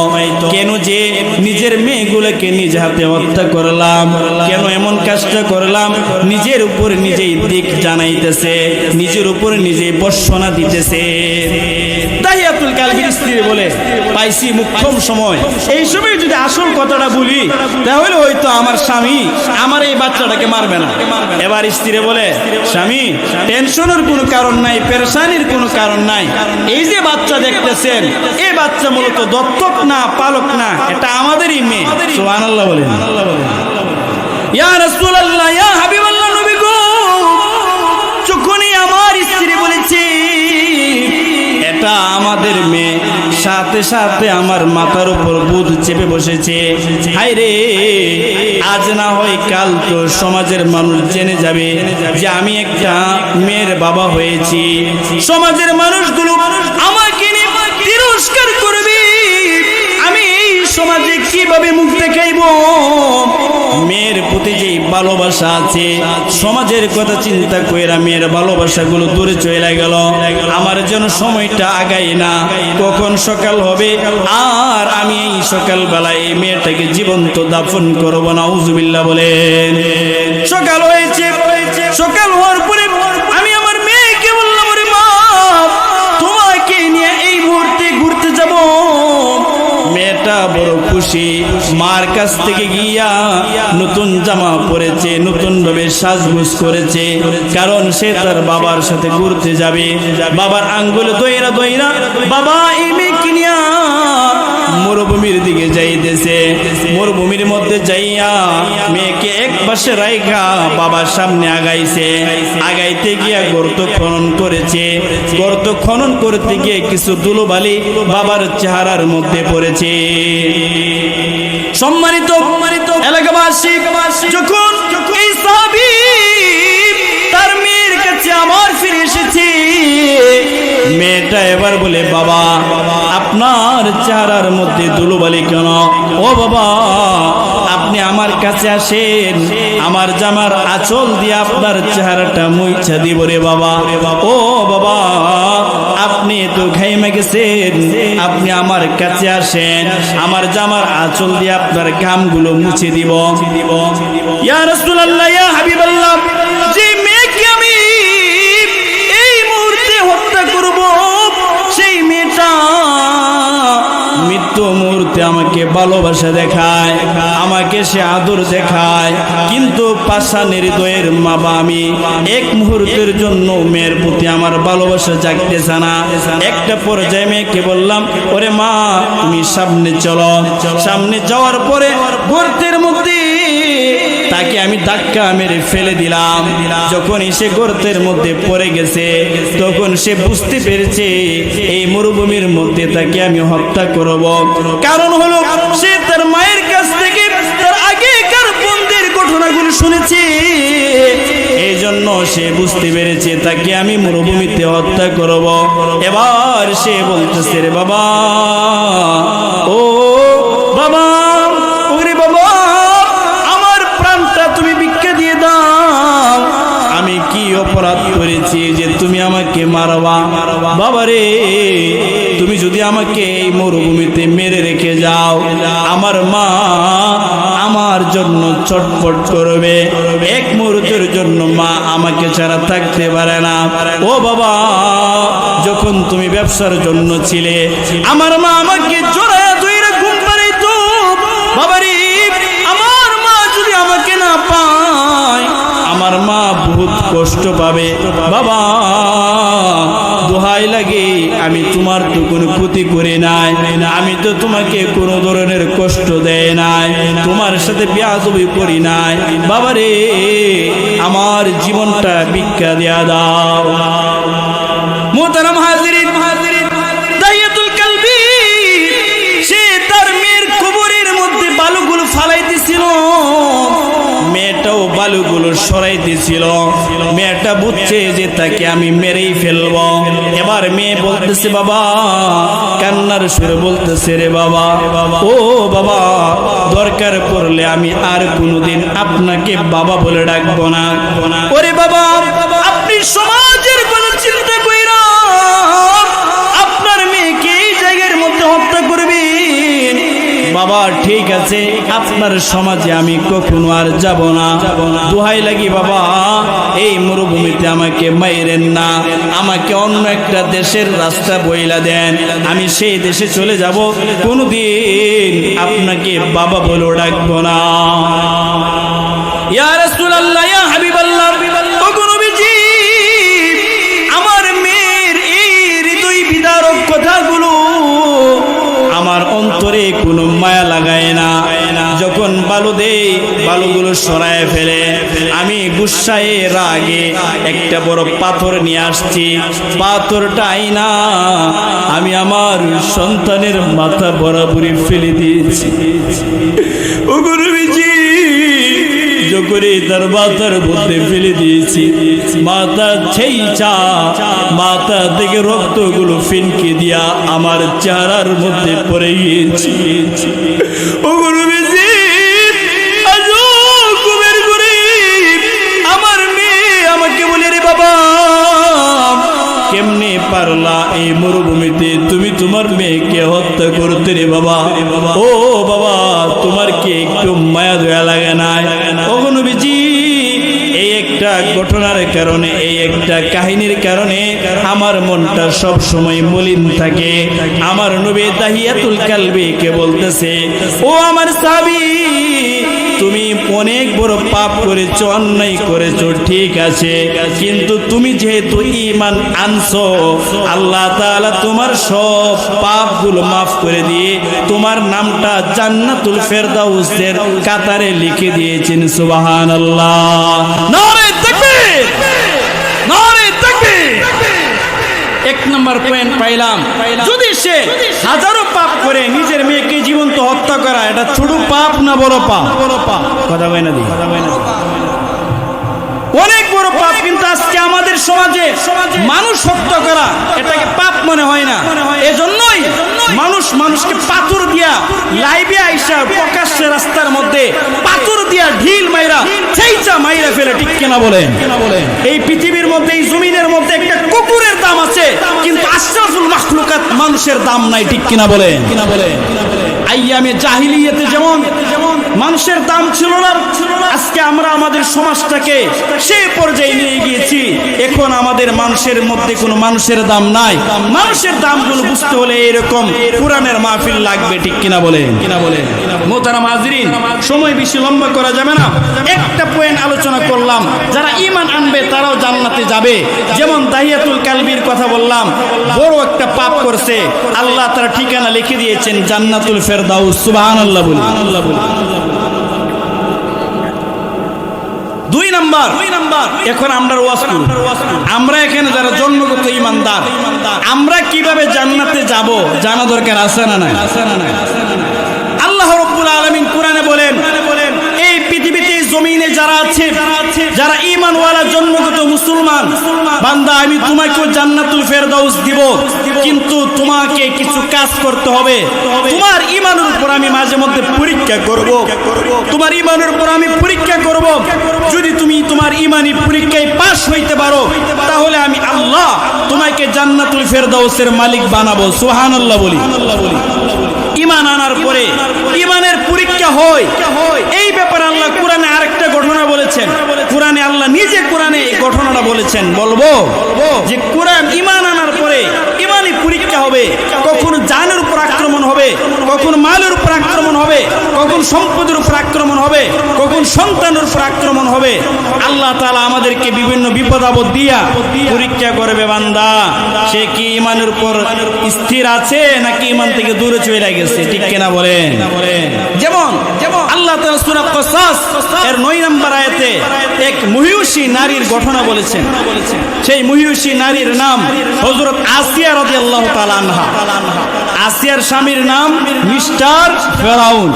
কেন যে নিজের মেয়েগুলোকে নিজ হাতে হত্যা করলাম, কেন এমন কাজটা করলাম? নিজের উপর নিজেই দিক জানাইতেছে, নিজের উপর নিজেই বর্ষণা দিতেছে। দাহিয়াতুল কালবির স্ত্রী বলে, পাইছি মুখ্যম সময়, এই সময় যদি আসল কথাটা বলি তাহলে হয়তো আমার স্বামী আমার এই বাচ্চাটাকে মারবে না। এবার স্ত্রী বলে, স্বামী টেনশনের কোনো কারণ নাই, পেরেশানির কোনো কারণ নাই। এই যে বাচ্চা দেখতেছেন, এই বাচ্চা মূলত দত্তক না, পালক না, এটা আমাদেরই মেয়ে। সুবহানাল্লাহ বলেন। ইয়া রাসূলুল্লাহ, ইয়া হাবিবাল্লাহ, নবী গো, যখনই আমার স্ত্রী বলেছে এটা আমাদের মেয়ে, সাথে সাথে আমার মাথার উপর বুধ চেপে বসেছে। হায় রে, আজ না হয় কাল তো সমাজের মানুষ জেনে যাবে যে আমি একটা মেয়ের বাবা হয়েছি। সমাজের মানুষগুলো আমাকে নিয়ে তিরস্কার করবে। আমি এই সমাজে কিভাবে মুখ দেখাইব? মেয়ের প্রতি যে ভালোবাসা আছে, সমাজের কথা চিন্তা কইরা মেয়ের ভালোবাসাগুলো দূরে চলে গেল। আমার জন্য সময়টা আগায় না, কখন সকাল হবে আর আমি এই সকালবেলায় এই মেয়েটাকে জীবন্ত দাফন করব না। নাউজুবিল্লাহ বলেন। সকাল হয়েছে, সকাল হওয়ার পরে আমি আমার মেয়েকে বললাম, ওরে মা, তোমাকে নিয়ে এই মুহূর্তে ঘুরতে যাব। মেয়েটা বড় খুশি, মার কাছ থেকে গিয়া নতুন জামা পরেছে, নতুন ভাবে সাজগোজ করেছে, কারণ সে তার বাবার সাথে ঘুরতে যাবে। বাবার আঙ্গুলে দইরা দইরা বাবা এই মেয়েকে নিয়া মরুভূমির দিকে যাইতেছে। মরুভূমির মধ্যে যাইয়া মেয়েকে এক পাশে রাইখা বাবার সামনে আগাইছে। আগাইতে গিয়া গর্ত খনন করেছে। গর্ত খনন করতে গিয়ে কিছু ধুলোবালি বাবার চেহারার মধ্যে পড়েছে। সম্মানিত এলাকাবাসী, যখন এই সাহাবী তার মেয়ের কাছে আবার ফিরে এসেছে, মেয়েটা এবার বলে, বাবা আপনার চেহারার মধ্যে ধুলোবালি কেন? ও বাবা, আপনি আমার কাছে আসেন, আমার জামার আঁচল দিয়ে আপনার চেহারাটা মুইছা দিব রে বাবা। ও বাবা, আপনি তো ঘাইমা গেছেন, আপনি আমার কাছে আসেন, আমার জামার আঁচল দিয়ে আপনার ঘামগুলো মুছে দিব। ইয়া রাসূলুল্লাহ, ইয়া হাবিবাল্লাহ, যে মেয়েকে আমি এই মুহূর্তে হত্যা করব, সেই মেয়েটা মৃত্যু মুহূর্তে আমাকে ভালোবাসা দেখায়, আমাকে সে আদর দেখায়, কিন্তু পাষাণের হৃদয়ের মা বা আমি এক মুহূর্তের জন্য মেয়ের প্রতি আমার ভালোবাসা জাগতেছে না। একটা পর্যায়ে মেয়েকে বললাম, ওরে মা, তুমি সামনে চলো। সামনে যাওয়ার পরে গর্তের মধ্যে তাকে আমি ধাক্কা মেরে ফেলে দিলাম। যখন সে গর্তের মধ্যে পড়ে গেছে, তখন সে বুঝতে পেরেছে এই মরুভূমির মধ্যে তাকে আমি হত্যা করব। কারণ হলো সে তার মায়ের কাছ থেকে তার আগেকার বন্ধের ঘটনাগুলো শুনেছে। এই জন্য সে বুঝতে পেরেছে তাকে আমি মরুভূমিতে হত্যা করব। এবার সে বলতেছে, রে বাবা, ও বাবা, ওরে বাবা, আমার প্রাণটা তুমি ভিক্ষা দিয়ে দাও। আমি কি অপরাধ করেছি যে তুমি আমাকে মারবা? বাবা রে, তুমি যদি আমাকে এই মরুভূমিতে মেরে রেখে যাও, আমার মা আমার জন্য ছটফট করবে। এক মুহূর্তের জন্য মা আমাকে ছাড়া থাকতে পারে না। ও বাবা, যখন তুমি ব্যবসার জন্য ছিলে, আমার মা আমাকে জড়ায়া ধইরা ঘুম পাড়াইতো। বাবা রে, আমার মা যদি আমাকে না পায়, আমার মা বহুত কষ্ট পাবে। বাবা, দোহাই লাগে, আমি তোমার তো কোনো ক্ষতি করে নাই, আমি তো তোমাকে কোনো ধরনের কষ্ট দেয় নাই, তোমার সাথে বেয়াদবি করি নাই। বাবা রে, আমার জীবনটা ভিক্ষা দেয়া দাও। মোহতারাম হাজিরিন, দাহিয়াতুল কালবি সে তার মেয়ের কবরের সরাইতেছিল। মেয়েটা বুঝছে যে তাকে আমি মেরেই ফেলব। এবার মেয়ে বলতেছে, বাবা, কান্নার সুরে বলতেছে, রে বাবা, ও বাবা, দরকার পড়লে আমি আর কোনোদিন আপনাকে বাবা বলে ডাকবো না। ওরে বাবা, আপনি সমাজের কথা চিন্তা কইরা আপনার মেয়েকে এই জায়গার মধ্যে হত্যা করবেন? বাবা, ঠিক আছে, আপনার সমাজে আমি কখনো আর যাব না। দোহাই লাগি বাবা, এই মরুভূমিতে আমাকে মাইরেন না, আমাকে অন্য একটা দেশের রাস্তা বইলা দেন, আমি সেই দেশে চলে যাব, কোনোদিন আপনাকে বাবা বলে ডাকবো না। ইয়া রাসূলুল্লাহ, ইয়া হাবিবাল্লাহ, ওগো নবীজি, আমার মেয়ের এই হৃদয় বিদারক কথাগুলো আমার অন্তরে কোনো মায়া লাগায় না। যখন বালু দেই, বালুগুলো সরায় ফেলে, আমি গুসায়ে রাগে একটা বড় পাথর নিয়ে আসছি। পাথরটা আইনা আমি আমার সন্তানের মাথা বরাবরই ফেলে দিয়েছি। ওগো নবীজি, যখন তার মাথার মধ্যে ফেলে দিয়েছি, মাথা ছেইচা মাথা থেকে রক্তগুলো ফিনকে দিয়া আমার চেহারার মধ্যে পড়ে গিয়েছি। ওগো নবীজি, আজও ঘুমের ঘুরে আমার মেয়ে আমাকে বলে, রে বাবা, কেমনে পারলা এই মরুভূমিতে তুমি তোমার মেয়েকে হত্যা করতে? রে বাবা, ও বাবা, তোমার কি একটু মায়া দয়া লাগে না? ওগো নবীজি, এই একটা ঘটনার কারণে, এই একটা কাহিনীর কারণে আমার মনটা সব সময় মলিন থাকে। আমার নবী দাহিয়াতুল কালবিকে বলতেছে, ও আমার সাহাবী, তুমি অনেক বড় পাপ করেছো, অন্যায় করেছো, ঠিক আছে, কিন্তু তুমি যেহেতু ঈমান আনছো, আল্লাহ তাআলা তোমার সব পাপগুলো মাফ করে দিয়ে তোমার নামটা জান্নাতুল ফেরদাউসের কাতারে লিখে দিয়েছেন। সুবহানাল্লাহ, নারে তাকবীর, নারে তাকবীর। এক নম্বর পয়েন্ট পাইলাম, যদি সে হাজারো পাপ করে নিজের মেয়েকে জীবন্ত হত্যা করা, এটা ছোট পাপ না বড় পাপ? কথা বলে না, অনেক বড় পাপ। কিন্তু আজকে আমাদের সমাজে মানুষ হত্যা করা এটাকে পাপ মনে হয় না। এজন্যই মানুষ মানুষকে পাথর দিয়া, লাইভে আইসা প্রকাশ্যে রাস্তার মধ্যে পাথর দিয়া ঢিল মাইরা ছেইচা মাইরা ফেলে, ঠিক কিনা বলেন? এই পৃথিবীর মধ্যে, এই জমিনের মধ্যে একটা কুকুরের দাম আছে, কিন্তু আশরাফুল মাখলুকাত মানুষের দাম নাই, ঠিক কিনা বলেন? আইয়ামে জাহিলিয়াতে যেমন মানুষের দাম ছিল না, আজকে আমরা আমাদের সমাজটাকে সেই পর্যায়ে নিয়ে গিয়েছি। এখন আমাদের মানুষের মধ্যে কোনো মানুষের দাম নাই। মানুষের দামগুলো বুঝতে হলে এরকম কোরআনের মাহফিল লাগবে, ঠিক কিনা বলেন? মোহতারাম হাজরিন, সময় বেশি লম্বা করা যাবে না, একটা পয়েন্ট আলোচনা করলাম। যারা ঈমান আনবে তারাও জান্নাতে যাবে। যেমন দাহিয়াতুল কালবির কথা বললাম, বড় একটা পাপ করছে, আল্লাহ তার ঠিকানা লিখে দিয়েছেন জান্নাতুল ফেরদাউস। সুবহানাল্লাহ বলি। দুই নাম্বার, এখন আমরা ওয়াজ করব। আমরা এখানে যারা জন্মগত ঈমানদার, আমরা কিভাবে জান্নাতে যাব জানা দরকার আছে না নাই? আল্লাহ রাব্বুল আলামিন কোরআনে বলেন, এই পৃথিবীতে জমিনে যারা আছে, যারা ঈমানওয়ালা জন্মগত মুসলমান বান্দা, আমি তোমাকে জান্নাতুল ফেরদাউস দিব, কিন্তু তোমাকে কিছু কাজ করতে হবে। তোমার ঈমানের উপর আমি মাঝে মধ্যে পরীক্ষা করব, তোমার ঈমানের উপর আমি পরীক্ষা করব। যদি তুমি তোমার ঈমানি পরীক্ষায় পাস হইতে পারো, তাহলে আমি আল্লাহ তোমাকে জান্নাতুল ফেরদাউসের মালিক বানাবো। সুবহানাল্লাহ বলি। ঈমান আনার পরে ঈমানের পরীক্ষা হয়, এই ব্যাপারে আল্লাহ কোরআনে আরেকটা ঘটনা বলেছেন। কোরআনে আল্লাহ নিজে কোরআনে এই ঘটনাটা বলেছেন। বলবো যে কোরআন ঈমান আনার পরে ঈমানি পরীক্ষা হবে। কখন জানের উপর আক্রমণ হবে, কখন মালের উপর আক্রমণ হবে, কখন সম্পদের উপর আক্রমণ হবে, কখন সন্তানের উপর আক্রমণ হবে। আল্লাহ তাআলা আমাদেরকে বিভিন্ন বিপদ আপদ দিয়া পরীক্ষা করবে, বান্দা সে কি ঈমানের উপর স্থির আছে নাকি ঈমান থেকে দূরে চলে গেছে, ঠিক কিনা বলেন? যেমন আল্লাহ আল্লাহ তাআলা সূরা কসাস এর 9 নম্বর আয়াতে এক মহিষী নারীর ঘটনা বলেছেন। সেই মহিষী নারীর নাম হযরত আসিয়া রাদিয়াল্লাহু তাআলা আনহা। আসিয়ার স্বামীর নাম মিস্টার ফেরাউন।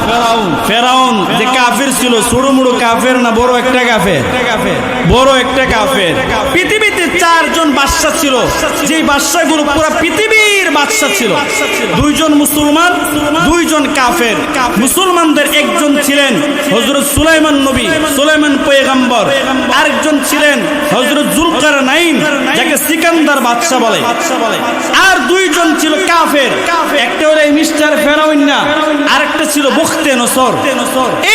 ফেরাউন যে কাফের ছিল, ছোট মুড়ো কাফের না, বড় একটা কাফের, বড় একটা কাফের। পৃথিবীতে 4 জন বাদশা ছিল, যে বাদশাগুলো পুরো পৃথিবীর বাদশা ছিল। 2 জন মুসলমান, 2 জন কাফের। মুসলমানদের একজন ছিলেন হযরত সুলাইমান নবী, সুলাইমান পয়গম্বর। আরেকজন ছিলেন হযরত জুলকারনাইন, যাকে সিকান্দার বাদশা বলে। আর 2 জন ছিল কাফের, একটা হলো মিস্টার ফেরাউন না, আরেকটা ছিল বখতে নসর।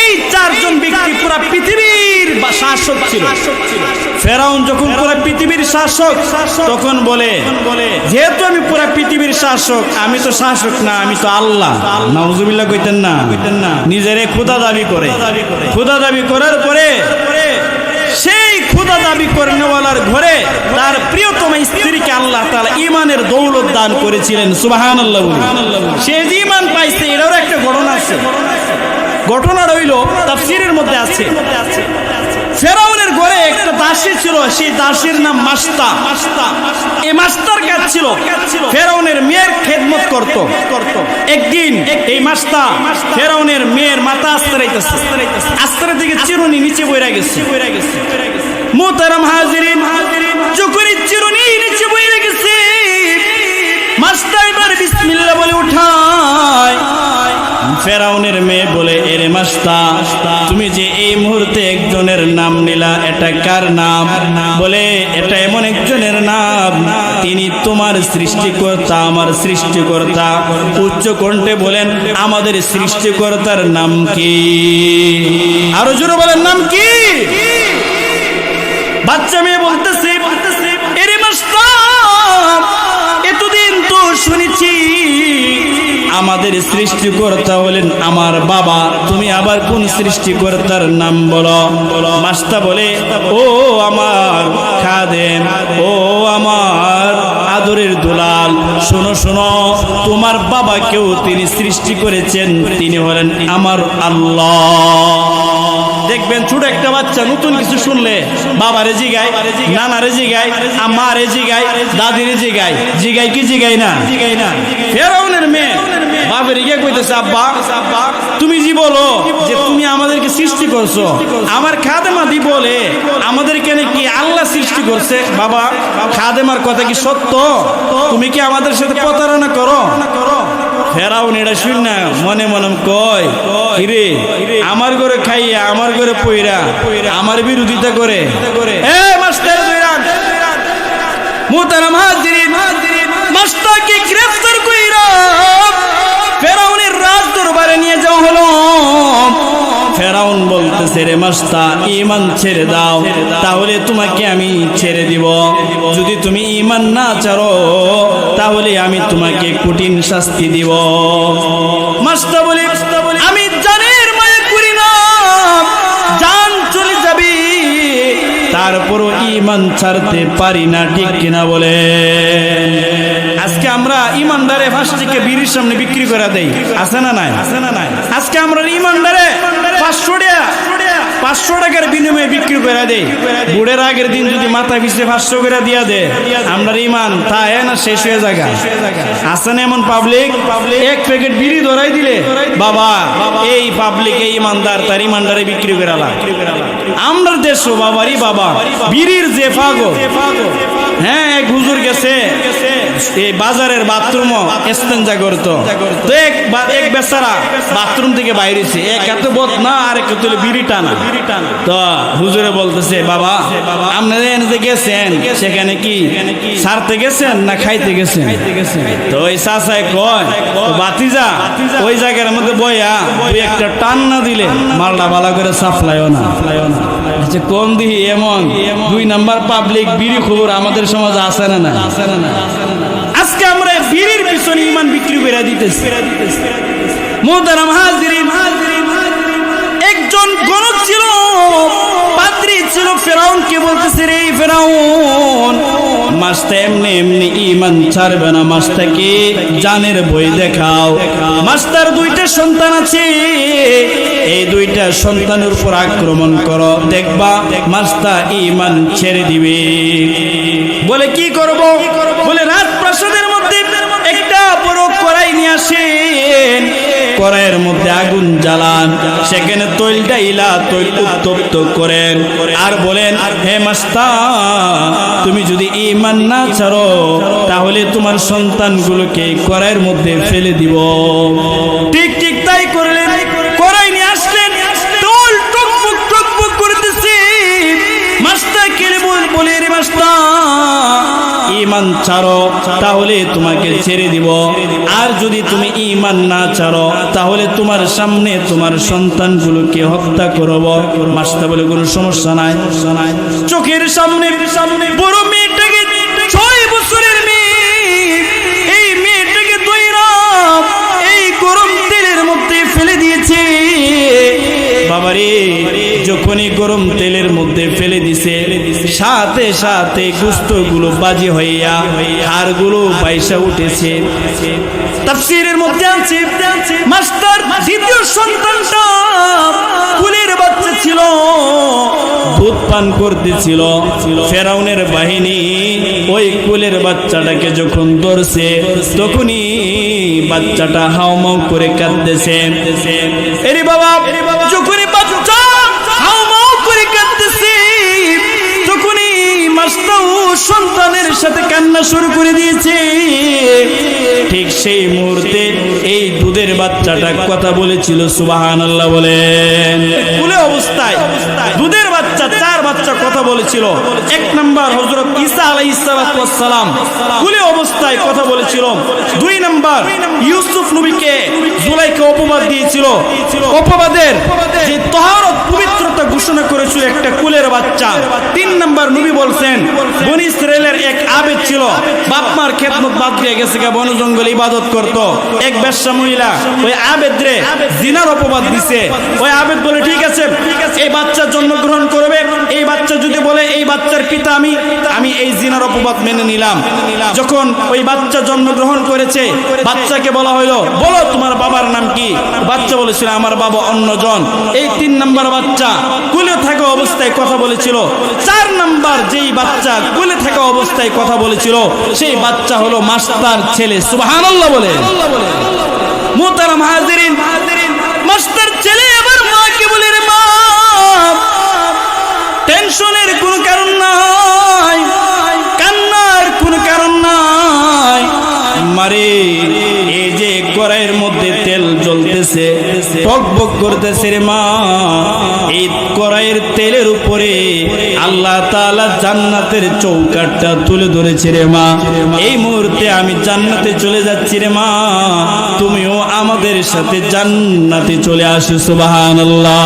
এই 4 জন ব্যক্তি পুরো পৃথিবীর শাসক ছিল। ফেরাউন যখন পুরো পৃথিবীর শাসক, তখন বলে যেহেতু আমি পুরো পৃথিবীর শাসক, আমি তো শাসক না, আমি তো আল্লাহ। নাউজুবিল্লাহ কইতেন না, নিজেরে খোদা দাবি করে। খোদা দাবি করার পরে সেই খোদা দাবি করেনওয়ালার ঘরে তার প্রিয়তম স্ত্রীকে আল্লাহ তাআলা ঈমানের দৌলত দান করেছিলেন। সুবহানাল্লাহ। সে যে ঈমান পাইছে, এরও একটা ঘটনা আছে। ঘটনা রইল তাফসীরের মধ্যে আছে। ফেরাউনের ঘরে একটা দাসী ছিল, সেই দাসীর নাম মাস্তা। এই মাস্তার কাজ ছিল ফেরাউনের মেয়ের খেদমত করত। একদিন এই মাস্তা ফেরাউনের মেয়ের মাথা আস্তরাইতেছে, আস্তরা থেকে চিরুনি নিচে বইরা গেছে। মুহতারাম হাজিরিন, যখন চিরুনি নিচে বইরা গেছে, মাস্তা এবার বিসমিল্লাহ বলে উঠায়। ফেরাউনের মেয়ে বলে, এরে মাস্তা, তুমি যে এই মুহূর্তে একজনের নাম নিলা, এটা কার নাম? বলে, এটা এমন একজনের নাম, তিনি তোমার সৃষ্টিকর্তা, আমার সৃষ্টিকর্তা। উচ্চ কণ্ঠে বলেন, আমাদের সৃষ্টিকর্তার নাম কি? আরো জোরে বলেন, নাম কি? বাচ্চা মেয়ে বলতেছে, এরে মাস্তা, এতদিন তো শুনেছি আমাদের সৃষ্টিকর্তা হলেন আমার বাবা, তুমি আবার কোন সৃষ্টিকর্তার নাম বলো? মাস্তা বলে, ও আমার খাদেম, ও আমার আদরের দুলাল, শোনো শোনো, তোমার বাবাকেও তিনি সৃষ্টি করেছেন, তিনি হলেন আমার আল্লাহ। দেখবেন ছোট একটা বাচ্চা নতুন কিছু শুনলে বাবারে জিগায়, নানারে জিগায়, আম্মারে জিগায়, দাদিরে জিগায়। জিগায় কি জিগায় না? ফেরাউনের মেয়ে বাপের গিয়ে কইতেছে, আব্বা, তুমি জি বলো যে তুমি আমাদেরকে সৃষ্টি করছো, আমার খাদেমা দি বলে আমাদেরকে নাকি আল্লাহ সৃষ্টি করছে। বাবা, খাদেমার কথা কি সত্য? তুমি কি আমাদের সাথে প্রতারণা করো? ফেরাউন এটা শুন না মনে মনে কয়, কিরে, আমার ঘরে খাইয়া, আমার ঘরে পইরা, আমার বিরোধিতা করে। এ মাস্টার দুইরান, মুহতারাম হাজিরিন, মাস্টারকে গ্রেফতার কইরা ফেরাউনের রাজ দরবারে নিয়ে যাওয়া হলো। ফেরাউন বলতেছে, রে মাস্তা, ঈমান ছেড়ে দাও, তাহলে তোমাকে আমি ছেড়ে দিব। যদি তুমি ঈমান না ছাড়ো, তাহলে আমি তোমাকে কঠিন শাস্তি দিব। মাস্তা বলে, আমি জানের মায়া করি না, জান চলে যাবে, তারপরও ঈমান ছাড়তে পারি না, ঠিক কিনা বলে? আজকে আমরা ইমানদারে ফাঁসটিকে বিড়ির সামনে বিক্রি করে দেই, আছে না নাই? আজকে আমরা ইমানদারে 500 টাকার বিনিময়ে বিক্রি করে দেই। বুড়ের আগের দিন যদি মাথা পিছিয়ে 500 করে দিয়া দে, আমরা ইমান তা না শেষ হয়ে জায়গা। আছে না এমন পাবলিক? এক প্যাকেট বিড়ি ধরাই দিলে বাবা, এই পাবলিক, এই ইমানদার, তার ইমানদারে বিক্রি করে আলা। আমরা দেশও বাবারই বাবা, বিড়ির যে পাগল। হ্যাঁ, এক হুজুর গেছে এই বাজারের বাথরুম ইস্তেঞ্জা করতো, তো এক বেচারা বাথরুম থেকে বাইরেছে, এক এত বদ না, আর এক তুলে বিড়ি টানা। তো হুজুরে বলতেছে, বাবা, আপনারা যে গেছেন সেখানে কি সারতে গেছেন না খাইতে গেছেন? তো ওই চাচায় কয়, বাতিজা, ওই জায়গার মধ্যে বইয়া ওই একটা টান না দিলে মালটা ভালো করে সাফলাইও না। আচ্ছা, কোন দিহি এমন 2 নাম্বার পাবলিক বিড়ি খবর আমাদের সমাজে আছে না না? আজকে আমরা বিড়ির পিছনে ঈমান বিক্রি করে দিতেছি। মুহতারাম হাজিরিন, একজন গণক ছিল, পাদ্রী ছিল, ফেরাউনকে বলতেছে, রে ফেরাউন, মাস্তা এমনি এমনি ঈমান ছাড়বে না, মাস্তাকে জানের ভয় দেখাও। মাস্তার 2টা সন্তান আছে, এই দুইটা সন্তানের উপর আক্রমণ করো, দেখবা মাস্তা ঈমান ছেড়ে দিবে। বলে কি করব? বলে রাজপ্রাসাদের মধ্যে একটা বড় কড়াই নিয়ে আসেন, কড়াইয়ের মধ্যে আগুন জ্বালান, সেখানে তৈল ডাইলা তৈল উত্তপ্ত করেন, আর বলেন হে মাস্তা, তুমি যদি ঈমান না ছাড়ো তাহলে তোমার সন্তানগুলোকে কড়াইয়ের মধ্যে ফেলে দিব। ঠিক ঠিক তাই করলেন। কড়াই নিয়ে আসলেন, তৈল টকবক টকবক করতেছে। মাস্তা কেড়ে বলে রে মাস্তা, ঈমান ছাড়ো তাহলে তোমাকে ছেড়ে দিব, আর যদি তুমি ঈমান না ছাড়ো তাহলে তোমার সামনে তোমার সন্তানগুলোকে হত্যা করব। মাস্তা বলে কোনো সমস্যা নাই। চোখের সামনে বড় মেয়েটাকে, 6 বছরের মেয়ে, এই মেয়েটাকে দইরা এই গরম তেলের মধ্যে ফেলে দিয়েছে। বাবারে, যখনই গরম তেলের মধ্যে ফেলে দিছে, সাথে সাথে গোশতগুলো বাজি হইয়া হাড়গুলো বাইসা উঠেছে। তাফসীরের মধ্যে আছে মাস্টার দ্বিতীয় সন্তানটা কুলের বাচ্চা ছিল, দুধ পান করতেছিল। ফেরাউনের বাহিনী ওই কুলের বাচ্চাটাকে যখন ধরছে, তখনই বাচ্চাটা হাউমাউ করে কাঁদতেছে। এরে বাবা, যখনই বাচ্চা হাউমাউ করে কাঁদতেছে, তখনই মাস্টার সন্তানের সাথে কান্না শুরু করে দিয়েছে। ঠিক সেই মুহূর্তে এই দুধের বাচ্চাটা কথা বলেছিল। সুবহানাল্লাহ বলেন। কুলে অবস্থায় দুধের বাচ্চা, 4 বাচ্চা কথা বলেছিল। 1 নাম্বার হযরত ঈসা আলাইহিস সালাম কুলে অবস্থায় কথা বলেছিল। 2 নাম্বার ইউসুফ নবীকে জুলাইখা অপবাদ দিয়েছিল। অপবাদের যে তাহারত পবিত্রতা ঘোষণা করেছিল একটা কুলের বাচ্চা। 3 নাম্বার নবী বলছেন, বনি ইসরাইলের এক আবেদ ছিল, বাপ মার খেদমত বাদ দিয়ে গেছে, বন জঙ্গলে ইবাদত করত। এক বেশ্যা মহিলা ওই আবেদরে জিনার অপবাদ দিছে। ওই আবেদ বলে ঠিক আছে, এই বাচ্চা জন্মগ্রহণ করবে। এই বাচ্চা যদি বলে এই বাচ্চার পিতা আমি এই জিনার অপবাদ মেনে নিলাম। যখন ওই বাচ্চা জন্মগ্রহণ করেছে, বাচ্চাকে বলা হইলো, বলো তোমার বাবার নাম কি? বাচ্চা বলেছিল আমার বাবা অন্যজন। এই 3 নাম্বার বাচ্চা কুলে থাকা অবস্থায় কথা বলেছিল। 4 নাম্বার যেই বাচ্চা কুলে থাকা অবস্থায় কথা বলেছিল, সেই বাচ্চা হলো মাস্টার ছেলে। সুবহানাল্লাহ বলে। মুহতারাম হাজিরিন, মাস্টার ছেলে এবার মাকে বলে, রে মা, টেনশনের কোনো কারণ নাই, কান্নার কোনো কারণ নাই। মারে, এই যে কড়াইয়ের মধ্যে তেল জ্বলতেছে, টকবক করতেছে রে মা, এই কড়াইয়ের তেলের উপরে আল্লাহ তাআলা জান্নাতের চৌকাঠটা তুলে ধরেছে রে মা। এই মুহূর্তে আমি জান্নাতে চলে যাচ্ছি রে মা, তুমিও আমাদের সাথে জান্নাতে চলে আসো। সুবহানাল্লাহ।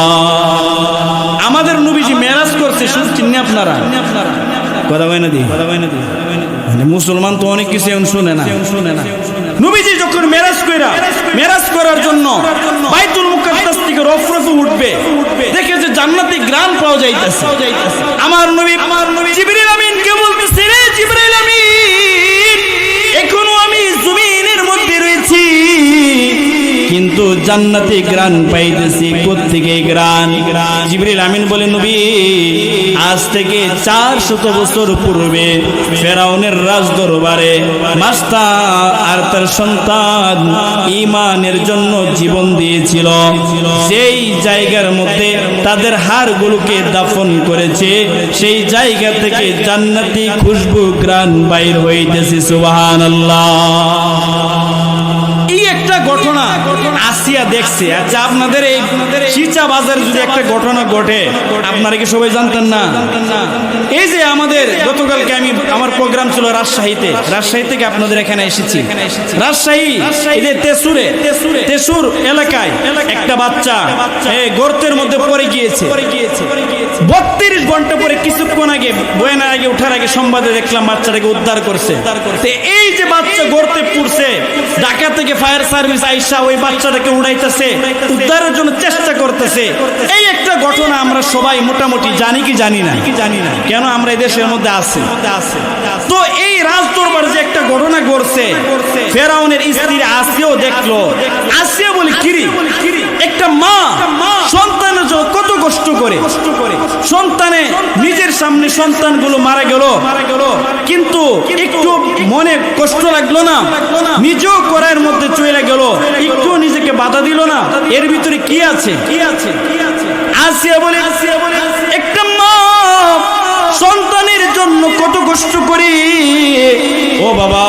আমাদের নবীজি মেরাজ করছে, শুনছেন না আপনারা? কথা কয় না দি, মানে মুসলমান তো অনেক কিছু এখন শুনে না। নবীজি যখন মেরাজ করার জন্য বাইতুল মুকাদ্দাস থেকে রফরফে উঠবে, দেখে যে জান্নাতি গ্রান পাওয়া যাইতেছে। আমার নবী জিবরিল আমিনকে বলতেছে, রে জিবরিল আমিন, এখনো আমি জমিনের মধ্যে রয়েছি, কিন্তু জান্নাতি গ্রান পাইতেছি। কোত্থেকে গ্রান? জিবরিল আমিন বলে, নবী, আজ থেকে 400 বছর পূর্বে ফেরাউনের রাজ দরবারে মাস্তা আর তার সন্তান ঈমানের জন্য জীবন দিয়েছিল। সেই জায়গার মধ্যে তাদের হাড়গুলোকে দাফন করেছে, সেই জায়গা থেকে জান্নাতি খুশবু গ্রান বাইর হইতেছে। সুবহানাল্লাহ। এই একটা ঘটনা আসিয়া দেখছে। আচ্ছা, আপনাদের এই চিচা বাজারে যদি একটা ঘটনা ঘটে, আপনারা কি সবাই জানতেন না? এই যে আমাদের গতকালকে আমার প্রোগ্রাম ছিল রাজশাহী থেকে আপনাদের এখানে এসেছি। রাজশাহী এই যে তেসুর এলাকায় একটা বাচ্চা গর্তের মধ্যে পড়ে গিয়েছে। 32 ঘন্টা পরে কিছুক্ষণ আগে, বয়ানের আগে ওঠার আগে সংবাদে দেখলাম বাচ্চাটাকে উদ্ধার করছে। এই যে বাচ্চা গর্তে পড়ছে, ঢাকা থেকে ফায়ার সার্ভিস আইসা ওই বাচ্চাটাকে উড়াইতেছে, উদ্ধারের জন্য চেষ্টা করতেছে। এই একটা ঘটনা আমরা সবাই মোটামুটি জানি কি জানি না? কেন আমরা এই দেশের মধ্যে আছি। তো এই রাজদরবার যে একটা ঘটনা ঘটছে, ফেরাউনের স্ত্রী আসিয়াও দেখলো। আসিয়া বলে, কিরি, একটা মা সন্তানে নিজের সামনে সন্তানগুলো মারা গেল, কিন্তু একটু মনে কষ্ট লাগলো না, নিজেও করার মধ্যে চলে গেল, একটু নিজেকে বাধা দিল না। এর ভিতরে কি আছে? আসিয়া বলে, একটা মা সন্তানের জন্য কত কষ্ট করি। ও বাবা,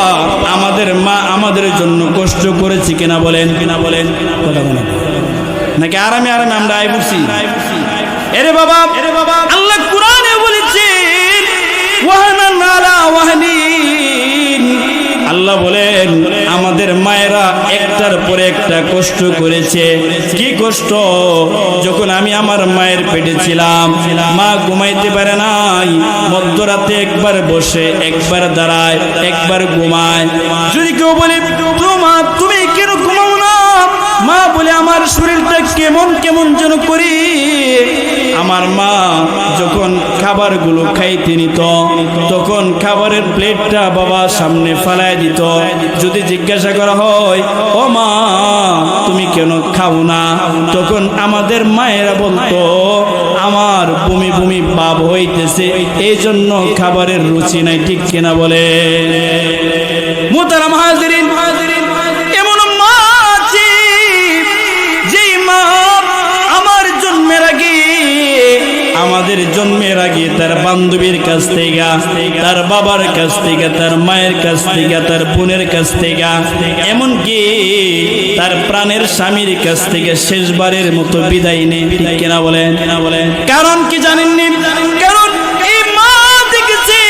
আমাদের মা আমাদের জন্য কষ্ট করেছে কিনা বলেন, কথা বলেন নাকি আরামে আরামে আমরা আই বসি? এরে বাবা, আল্লাহ কুরআনে বলেছেন ওয়াহানান আলা ওয়াহানিন। আল্লাহ বলেন আমাদের মায়েরা একটার পরে একটা কষ্ট করেছে। কি কষ্ট? যখন আমি আমার মায়ের পেটে ছিলাম, মা ঘুমাইতে পারে নাই, মধ্যরাতে একবার বসে, একবার দাঁড়ায়, একবার ঘুমায়। যদি কেউ বলে মা তুমি কেন ঘুমাও না, মা বলে আমার শরীরটা কেমন কেমন যেন করি। আমার মা যখন খাবারগুলো খাইতে নিত, তখন খাবারের প্লেটটা বাবা সামনে ফালায় দিত। যদি জিজ্ঞাসা করা হয় ও মা তুমি কেন খাও না, তখন আমাদের মায়েরা বলতো আমার বমি বমি ভাব হইতেছে, এই জন্য খাবারের রুচি নাই। ঠিক কিনা বলে? মুহতারাম হাজিরিন, এমন মা আছে যেই মা আমার জন্মের আগে, আমাদের জন্মের আগে তার বান্ধবীর কাছ থেকে, তার বাবার কাছ থেকে, তার মায়ের কাছ থেকে, তার বোনের কাছ থেকে, এমনকি তার প্রাণের স্বামীর কাছ থেকে শেষবারের মতো বিদায় নেই। ঠিক কিনা বলেন? কারণ কি জানেননি? কারণ এই মা দেখেছে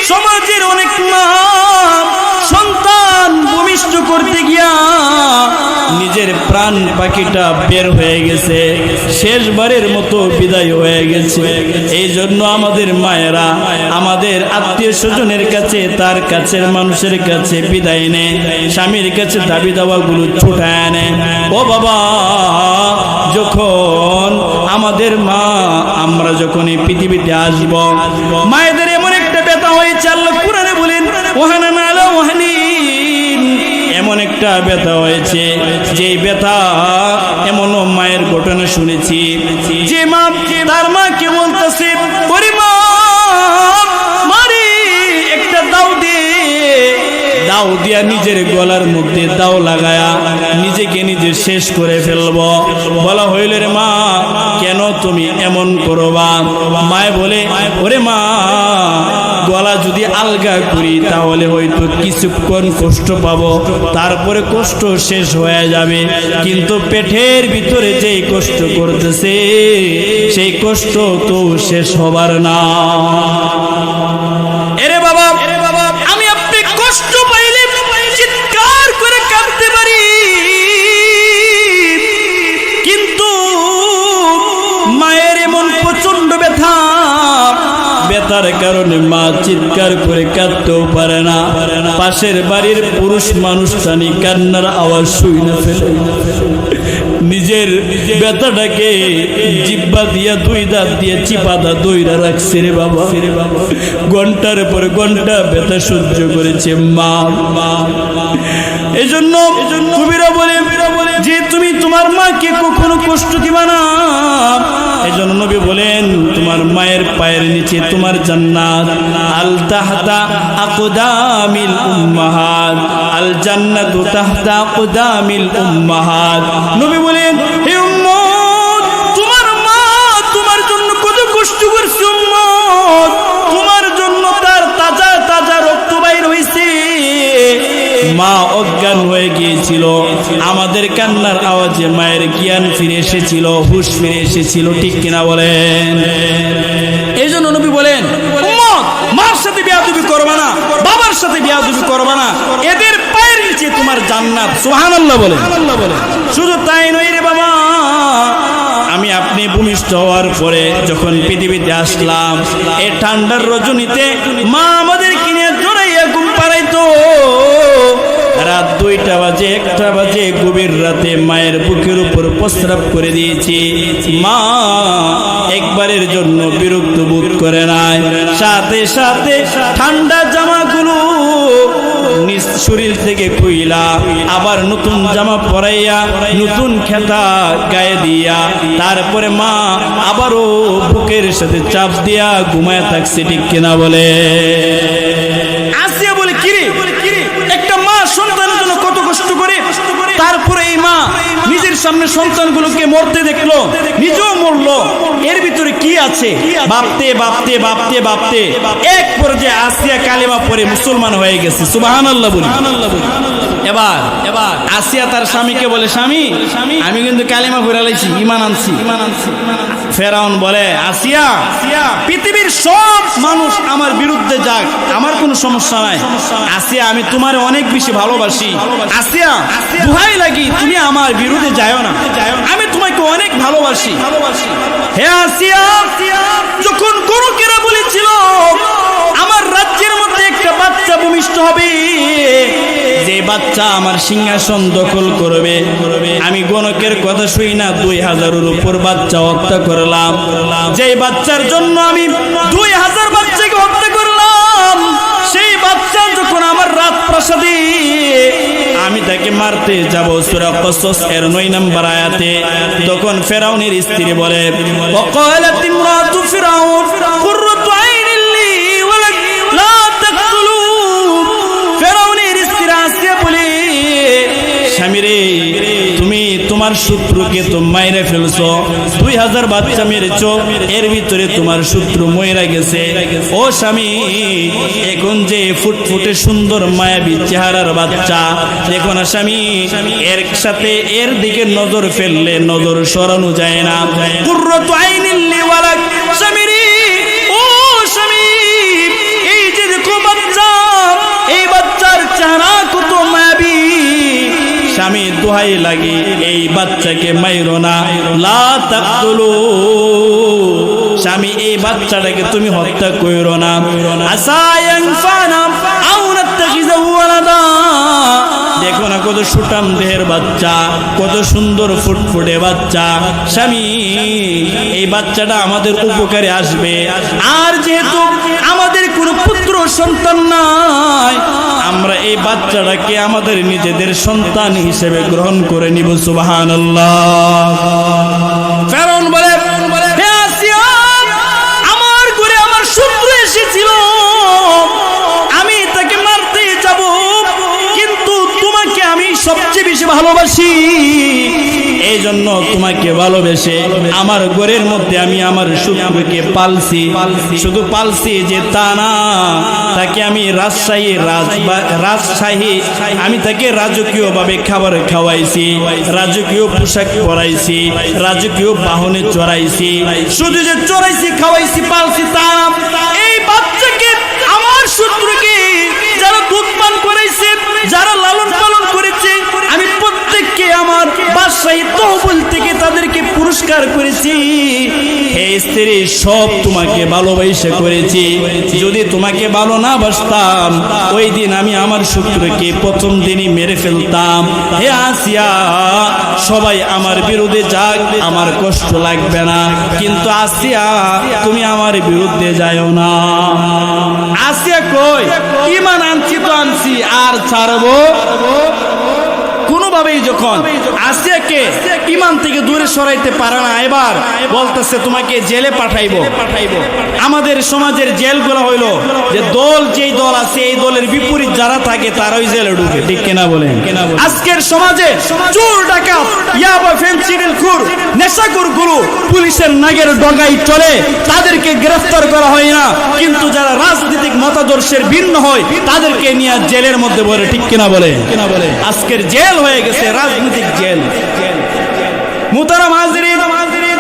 সমাজের অনেক মা সন্তান ভূমিষ্ঠ করতে গিয়া নিজের প্রাণ পাখিটা বের হয়ে গেছে, শেষবারের মতো বিদায় হয়ে গেছে। এই জন্য আমাদের মায়েরা আমাদের আত্মীয় স্বজনের কাছে, তার কাছের মানুষের কাছে বিদায় নেয়, স্বামীর কাছে দাবি দাওয়াগুলো ছুটায় নেয়। ও বাবা, যখন আমাদের মা, আমরা যখন এই পৃথিবীতে আসব, মায়েদের এমন একটা ব্যথা হয়েছে, আল্লাহ কুরআনে বলেন ওয়াহানান আলা ওয়াহানিন, এমন একটা ব্যথা হয়েছে, যে ব্যথা এমনও মায়ের ঘটনা শুনেছি যে মা তার মাকে বলতেছে ওরে মা মারে একটা দাও দে, দাও দিয়া নিজের গলার মধ্যে দাও লাগায়া নিজেকে নিজে শেষ করে ফেলব। বলা হইল রে মা কেন তুমি এমন করবা? মায় বলে ওরে মা গলা যদি আলগা করি তাহলে হয়তো কিছুক্ষণ কষ্ট পাবো, তারপরে কষ্ট শেষ হয়ে যাবে, কিন্তু পেটের ভিতরে যেই কষ্ট করতেছে সেই কষ্ট তো শেষ হবার না। এরে বাবা, আমি আপনি কষ্ট পাইলে চিৎকার করে কাঁদতে পারি, কিন্তু মায়ের এমন প্রচন্ড ব্যথা, ব্যথার কারণে মা চিৎকার করে কাঁদতেও পারে না। পাশের বাড়ির পুরুষ মানুষটানি কান্নার আওয়াজ শুই না ফেলে নিজের ব্যথাটাকে জিব্বা দিয়া দুই দাঁত দিয়ে চিপাদা দইরা রাখছে রে বাবা। ঘন্টার পর ঘন্টা ব্যথা সহ্য করেছে মা। এজন্য কবিরা বলে যে তুমি তোমার মাকে কখনো কষ্ট দিবা না। এজন্য নবী বলেন তোমার মায়ের পায়ের নিচে তোমার জান্নাত, আল তাহতা আকদামিল উম্মাহাত, আল জান্নাতু তাহতা আকদামিল উম্মাহাত। নবী বলেন হে উম্মত, তোমার মা তোমার জন্য কত কষ্ট করছে উম্মত, তোমার জন্য তার তাজা তাজা রক্ত বাইর হইছে। মা অজ্ঞান হয়ে গিয়েছিল, আমাদের কান্নার আওয়াজে মায়ের জ্ঞান ফিরে এসেছিল, হুঁশ ফিরে এসেছিল। ঠিক কিনা বলেন? এই জন্য নবী বলেন উম্মত মার সাথে বেয়াদবি করবা না, বাবার সাথে বেয়াদবি করবা না, এদের পায়ের নিচে তোমার জান্নাত। সুবহানাল্লাহ বলেন। শুধু তাই নয় রে বাবা, আমি আপনি ভূমিষ্ঠ হওয়ার পরে যখন পৃথিবীতে আসলাম, এই ঠান্ডার রজনীতে মা আমাদের কিনে জড়াইয়া ঘুম পাড়াইতো। রাত 2টা বাজে 1টা বাজে গভীর রাতে মায়ের বুকের উপর প্রস্রাব করে দিয়েছি। মা একবারের জন্য বিরক্ত বোধ করে নাই, সাথে সাথে ঠান্ডা জামাগুলো নিজ শরীর থেকে খুইলা আবার নতুন জামা পরাইয়া নতুন খেতা গায়ে দিয়া তারপরে মা আবারও বুকের সাথে চাপ দিয়া ঘুমায় থাকছে, ঠিক কিনা বলে? আসিয়া বলে কিরে, একটা মা সন্তানের জন্য কত কষ্ট করে, তারপরে এই মা নিজের সামনে সন্তানগুলোকে মরতে দেখলো, নিজেও মরলো, এর ভিতরে কি আছে ভাবতে ভাবতে ভাবতে ভাবতে এক পর্যায়ে আসিয়া কালেমা পড়ে মুসলমান হয়ে গেছে। সুবহানাল্লাহ বলি। এবার আসিয়া তার স্বামীকে বলে, স্বামী আমি কিন্তু কালেমা পড়ে লাইছি, ঈমান আনছি। ফেরাউন বলে, আসিয়া পৃথিবীর সব মানুষ আমার বিরুদ্ধে যাক, আমার কোনো সমস্যা নাই। আসিয়া আমি তোমার অনেক বেশি ভালোবাসি। আসিয়া দোহাই লাগি তুমি আমার বিরুদ্ধে যাও না, আমি তোমাকে অনেক ভালোবাসি। হে আসিয়া, যখন গণকেরা বলেছিল আমার রাজ্যের মধ্যে একটা বাচ্চা ভূমিষ্ঠ হবে, যে বাচ্চা আমার সিংহাসন দখল করবে, আমি গণকের কথা শুই না 2000-এর উপর বাচ্চা হত্যা করলাম। যে বাচ্চার জন্য আমি 2000 বাচ্চাকে হত্যা করলাম, সেই বাচ্চা যখন আমার রাজপ্রাসাদে আমি তাকে মারতে যাব, সূরা কসস এর 9 নম্বর আয়াতে, তখন ফেরাউনের স্ত্রী বলে, ওয়াকালাত ইমরাতু ফিরাউন কুররাতু আইনিন লি ওয়ালাক লা তাকতুলু। ফেরাউনের স্ত্রী আসিয়া বলে, স্বামী রে, তুমি তোমার শত্রুকে তো মাইরে ফেলছো, 2000 বাচ্চা মেরেছো, এর ভিতরে তোমার শত্রু মইরা গেছে। ও স্বামী, এখন যে ফুটফুটে সুন্দর মায়াবী চেহারার বাচ্চা দেখো না স্বামী, এর সাথে এর দিকে নজর ফেললে নজর সরানো যায় না। কুররাতু আইনিন লি ওয়ালাক, স্বামী রে, ও স্বামী, এই যে দেখো বাচ্চা, এই বাচ্চার চেহারা কত মায়াবী। স্বামী দোহাই লাগে এই বাচ্চাকে মাইরো না, লা তাকতুলু। স্বামী এই বাচ্চাটাকে তুমি হত্যা কইরো না। আসা ইয়ানফানা আও নাত্তাখিযু ওয়ালাদা। দেখো না কত সুঠাম দেহের বাচ্চা, কত সুন্দর ফুটফুটে বাচ্চা। স্বামী এই বাচ্চাটা আমাদের উপকারে আসবে, আর যেহেতু আমাদের কোনো পুত্র সন্তান নাই, আমরা এই বাচ্চাটাকে আমাদের নিজেদের সন্তান হিসেবে গ্রহণ করে নিব। সুবহানাল্লাহ। ফেরাউন বলে, হে আসিয়া, আমার ঘরে আমার শত্রু এসেছিল, আমি তাকে মারতে যাব, কিন্তু তোমাকে আমি সবচেয়ে বেশি ভালোবাসি, এই জন্য তোমাকে ভালোবেসে আমার ঘরের মধ্যে আমি আমার শত্রুকে পালছি। শুধু পালছি যে তা না, তাকে আমি রাজশাহী আমি তাকে রাজকীয় ভাবে খাবার খাওয়াইছি, রাজকীয় পোশাক পরাইছি, রাজকীয় বাহনে চড়াইছি। শুধু যে চড়াইছি, খাওয়াইছি, পালছি তা না, এই বাচ্চাকে আমার শত্রুকে যারা দুধ পান করাইছে, যারা লালন পালন করেছে, আমি প্রত্যেককে আমার বাদশাহী তহবিল থেকে তাদেরকে পুরস্কার করেছি। হে স্ত্রী, সব তোমাকে ভালোবাসা করেছি, যদি তোমাকে ভালো না বাসতাম ওই দিন আমি আমার শত্রুকে প্রথম দিনই মেরে ফেলতাম। হে আসিয়া, সবাই আমার বিরুদ্ধে যাক, আমার কষ্ট লাগবে না, কিন্তু আসিয়া তুমি আমার বিরুদ্ধে যাও না। আসিয়া কই, ঈমান আনছি তো আনছি, আর ছাড়বো কোনোভাবেই। যখন আসিয়াকে ঈমান থেকে দূরে সরাইতে পারে না, এবার বলতেছে তোমাকে জেলে পাঠাইবো। আমাদের সমাজের জেলগুলো হইলো যে দল, যেই দল আছে এই দলের বিপরীত যারা থাকে তারাই জেলে ঢুকে, ঠিক কিনা বলেন? আজকের সমাজে চোর, ডাকাত, ইয়াবা, ফেন্সিডিল খুর, নেশাখোর গুলো পুলিশের নাগের ডগায় চলে, তাদেরকে গ্রেফতার করা হয় না, কিন্তু যারা রাজনৈতিক মতাদর্শের ভিন্ন হয় তাদেরকে নিয়ে জেলের মধ্যে বলে, ঠিক কিনা বলে? আজকের জেল হয়ে গেছে রাজনৈতিক জেল। মুহতারাম হাজিরিন,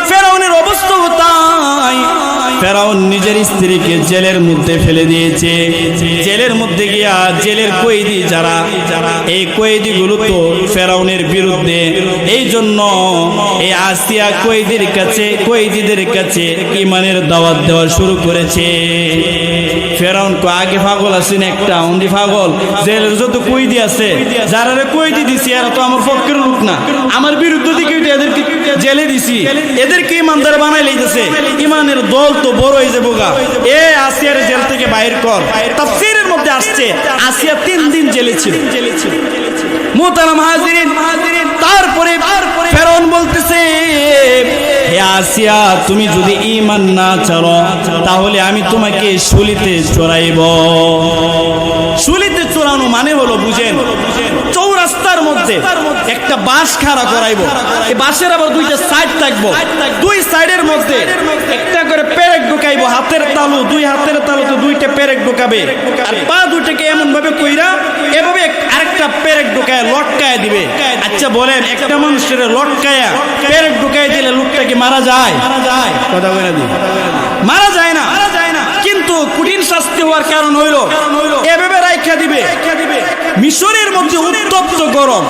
ফেরাউনের অবস্থা তাই। ফেরাউন নিজের স্ত্রীকে জেলের মধ্যে ফেলে দিয়েছে। জেলের মধ্যে গিয়া জেলের কয়েদি যারা, এই কয়েদিগুলো তো ফেরাউনের বিরুদ্ধে, এই জন্য এই আসিয়া কয়েদিদের কাছে ঈমানের দাওয়াত দেওয়া শুরু করেছে। ফেরাউন আগে পাগল আছেন একটা, অন্ডি পাগল, জেলের যত কয়েদি আছে যারা কয়েদি দিছি এরা তো আমার পক্ষের লোক না, আমার বিরুদ্ধে দিকে এদেরকে জেলে দিছি, এদেরকে ইমানদার বানাই লইতেছে, ইমানের দল তো বড় হয়ে যাবো গা, এ আসিয়ার জেল থেকে বাইর কর। তাফসীরের মধ্যে মধ্যে আসছে আসিয়া 3 দিন জেলে ছিল। মুহতারাম হাজিরিন, তারপরে ফেরাউন বলতেছে, হে আসিয়া, তুমি যদি ঈমান না ছাড়ো তাহলে আমি তোমাকে শুলিতে চড়াইব। শুলিতে চড়ানো মানে হলো, বুঝেন, চৌরাস্তার মধ্যে একটা বাঁশ খাড়া করাইব। এই বাঁশের আবার 2টা সাইড থাকবো, 2 সাইডের মধ্যে একটা করে পেরেক ঢুকাইব। হাতের তালু, 2 হাতের তালুতে 2টা পেরেক ঢুকাবে, আর পা দুটাকে এমন ভাবে কইরা এভাবে আরেকটা পেরেক ঢুকায় লটকায় দিবে। আচ্ছা বলেন, একটা মানুষের লটকায়া পেরেক ঢুকায় দিলে লোকটা কি মারা যায়? কথা বলে দিই, মারা যায় না। কিন্তু কঠিন শাস্তি হওয়ার কারণ হইল এভাবে রাইখা দিবে। মিশরের মধ্যে উত্তপ্ত গরম।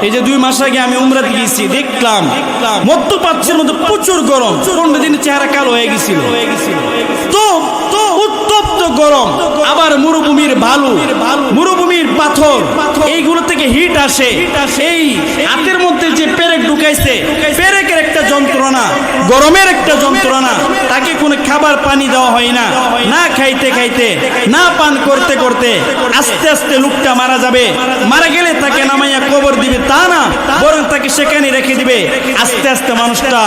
এই যে 2 মাস আগে আমি উমরাতে গিয়েছি, দেখলাম মধ্যপ্রাচ্যের মধ্যে প্রচুর গরম। 15 দিনের চেহারা কালো হয়ে গেছিল। তো উত্তপ্ত গরম, আবার মরুভূমির বালু, মরুভূমির পাথর, এইগুলো থেকে হিট আসে। এই হাতের মধ্যে যে পেরেক ঢুকাইছে, পেরেকের একটা যন্ত্রণা, গরমের একটা যন্ত্রণা। তাকে কোনো খাবার পানি দেওয়া হয় না, না খাইতে খাইতে, না পান করতে করতে আস্তে আস্তে লোকটা মারা যাবে। মারা গেলে তাকে নামাইয়া কবর দিবে তা না, বরং তাকে সেখানে রেখে দিবে। আস্তে আস্তে মানুষটা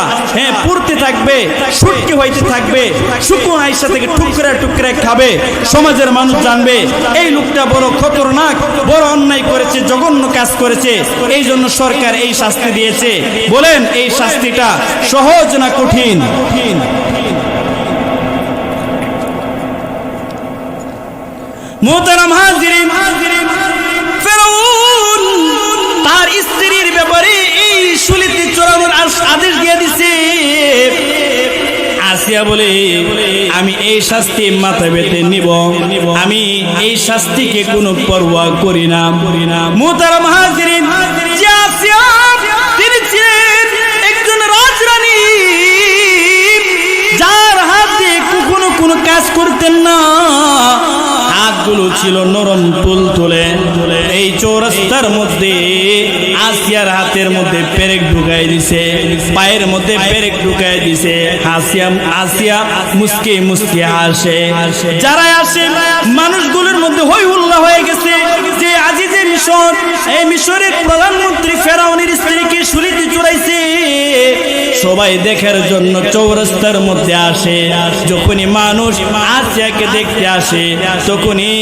পুড়তে থাকবে, শুটকি হইতে থাকবে, শুকনো আইসা থেকে টুকরা টুকরা খাবে। সমাজের মানুষ জানবে এই লোকটা বড় খতরনাক, বড় অন্যায় করেছে, জঘন্য কাজ করেছে। এই জন্য সরকার এই শাস্তি দিয়েছে। বলেন, এই শাস্তিটা সহজ না কঠিন? মুহতারাম হাজিরিন, ফেরাউন তার স্ত্রীর ব্যাপারে এই শুলিতে চড়ানোর আদেশ দিয়ে দিছে। আসিয়া বলে, আমি এই শাস্তি মাথা পেতে নিব, আমি এই শাস্তিকে কোনো পরোয়া করি না। মুহতারাম হাজিরিন, যে আসিয়া তিনি ছিলেন একজন রাজরানী, যার হাতে কখনো কোনো কাজ করতেন না। হাতগুলো ছিল নরম তুলতুলে। এই চৌরাস্তার মধ্যে আসিয়ার হাতের মধ্যে পেরেক ঢুকাই দিছে, পায়ের মধ্যে পেরেক ঢুকাই দিছে। আসিয়া মুস্কি মুস্কি হাসে। যারা আসে মানুষগুলোর মধ্যে হই হুল্লা হয়ে গেছে যে আজিজে মিশর, এই মিশরের প্রধানমন্ত্রী ফেরাউনের স্ত্রীকে শুলিতে চড়াইছে। সবাই দেখার জন্য চৌরাস্তার মধ্যে আসে। যখনই মানুষ আসিয়াকে দেখতে আসে, তখনই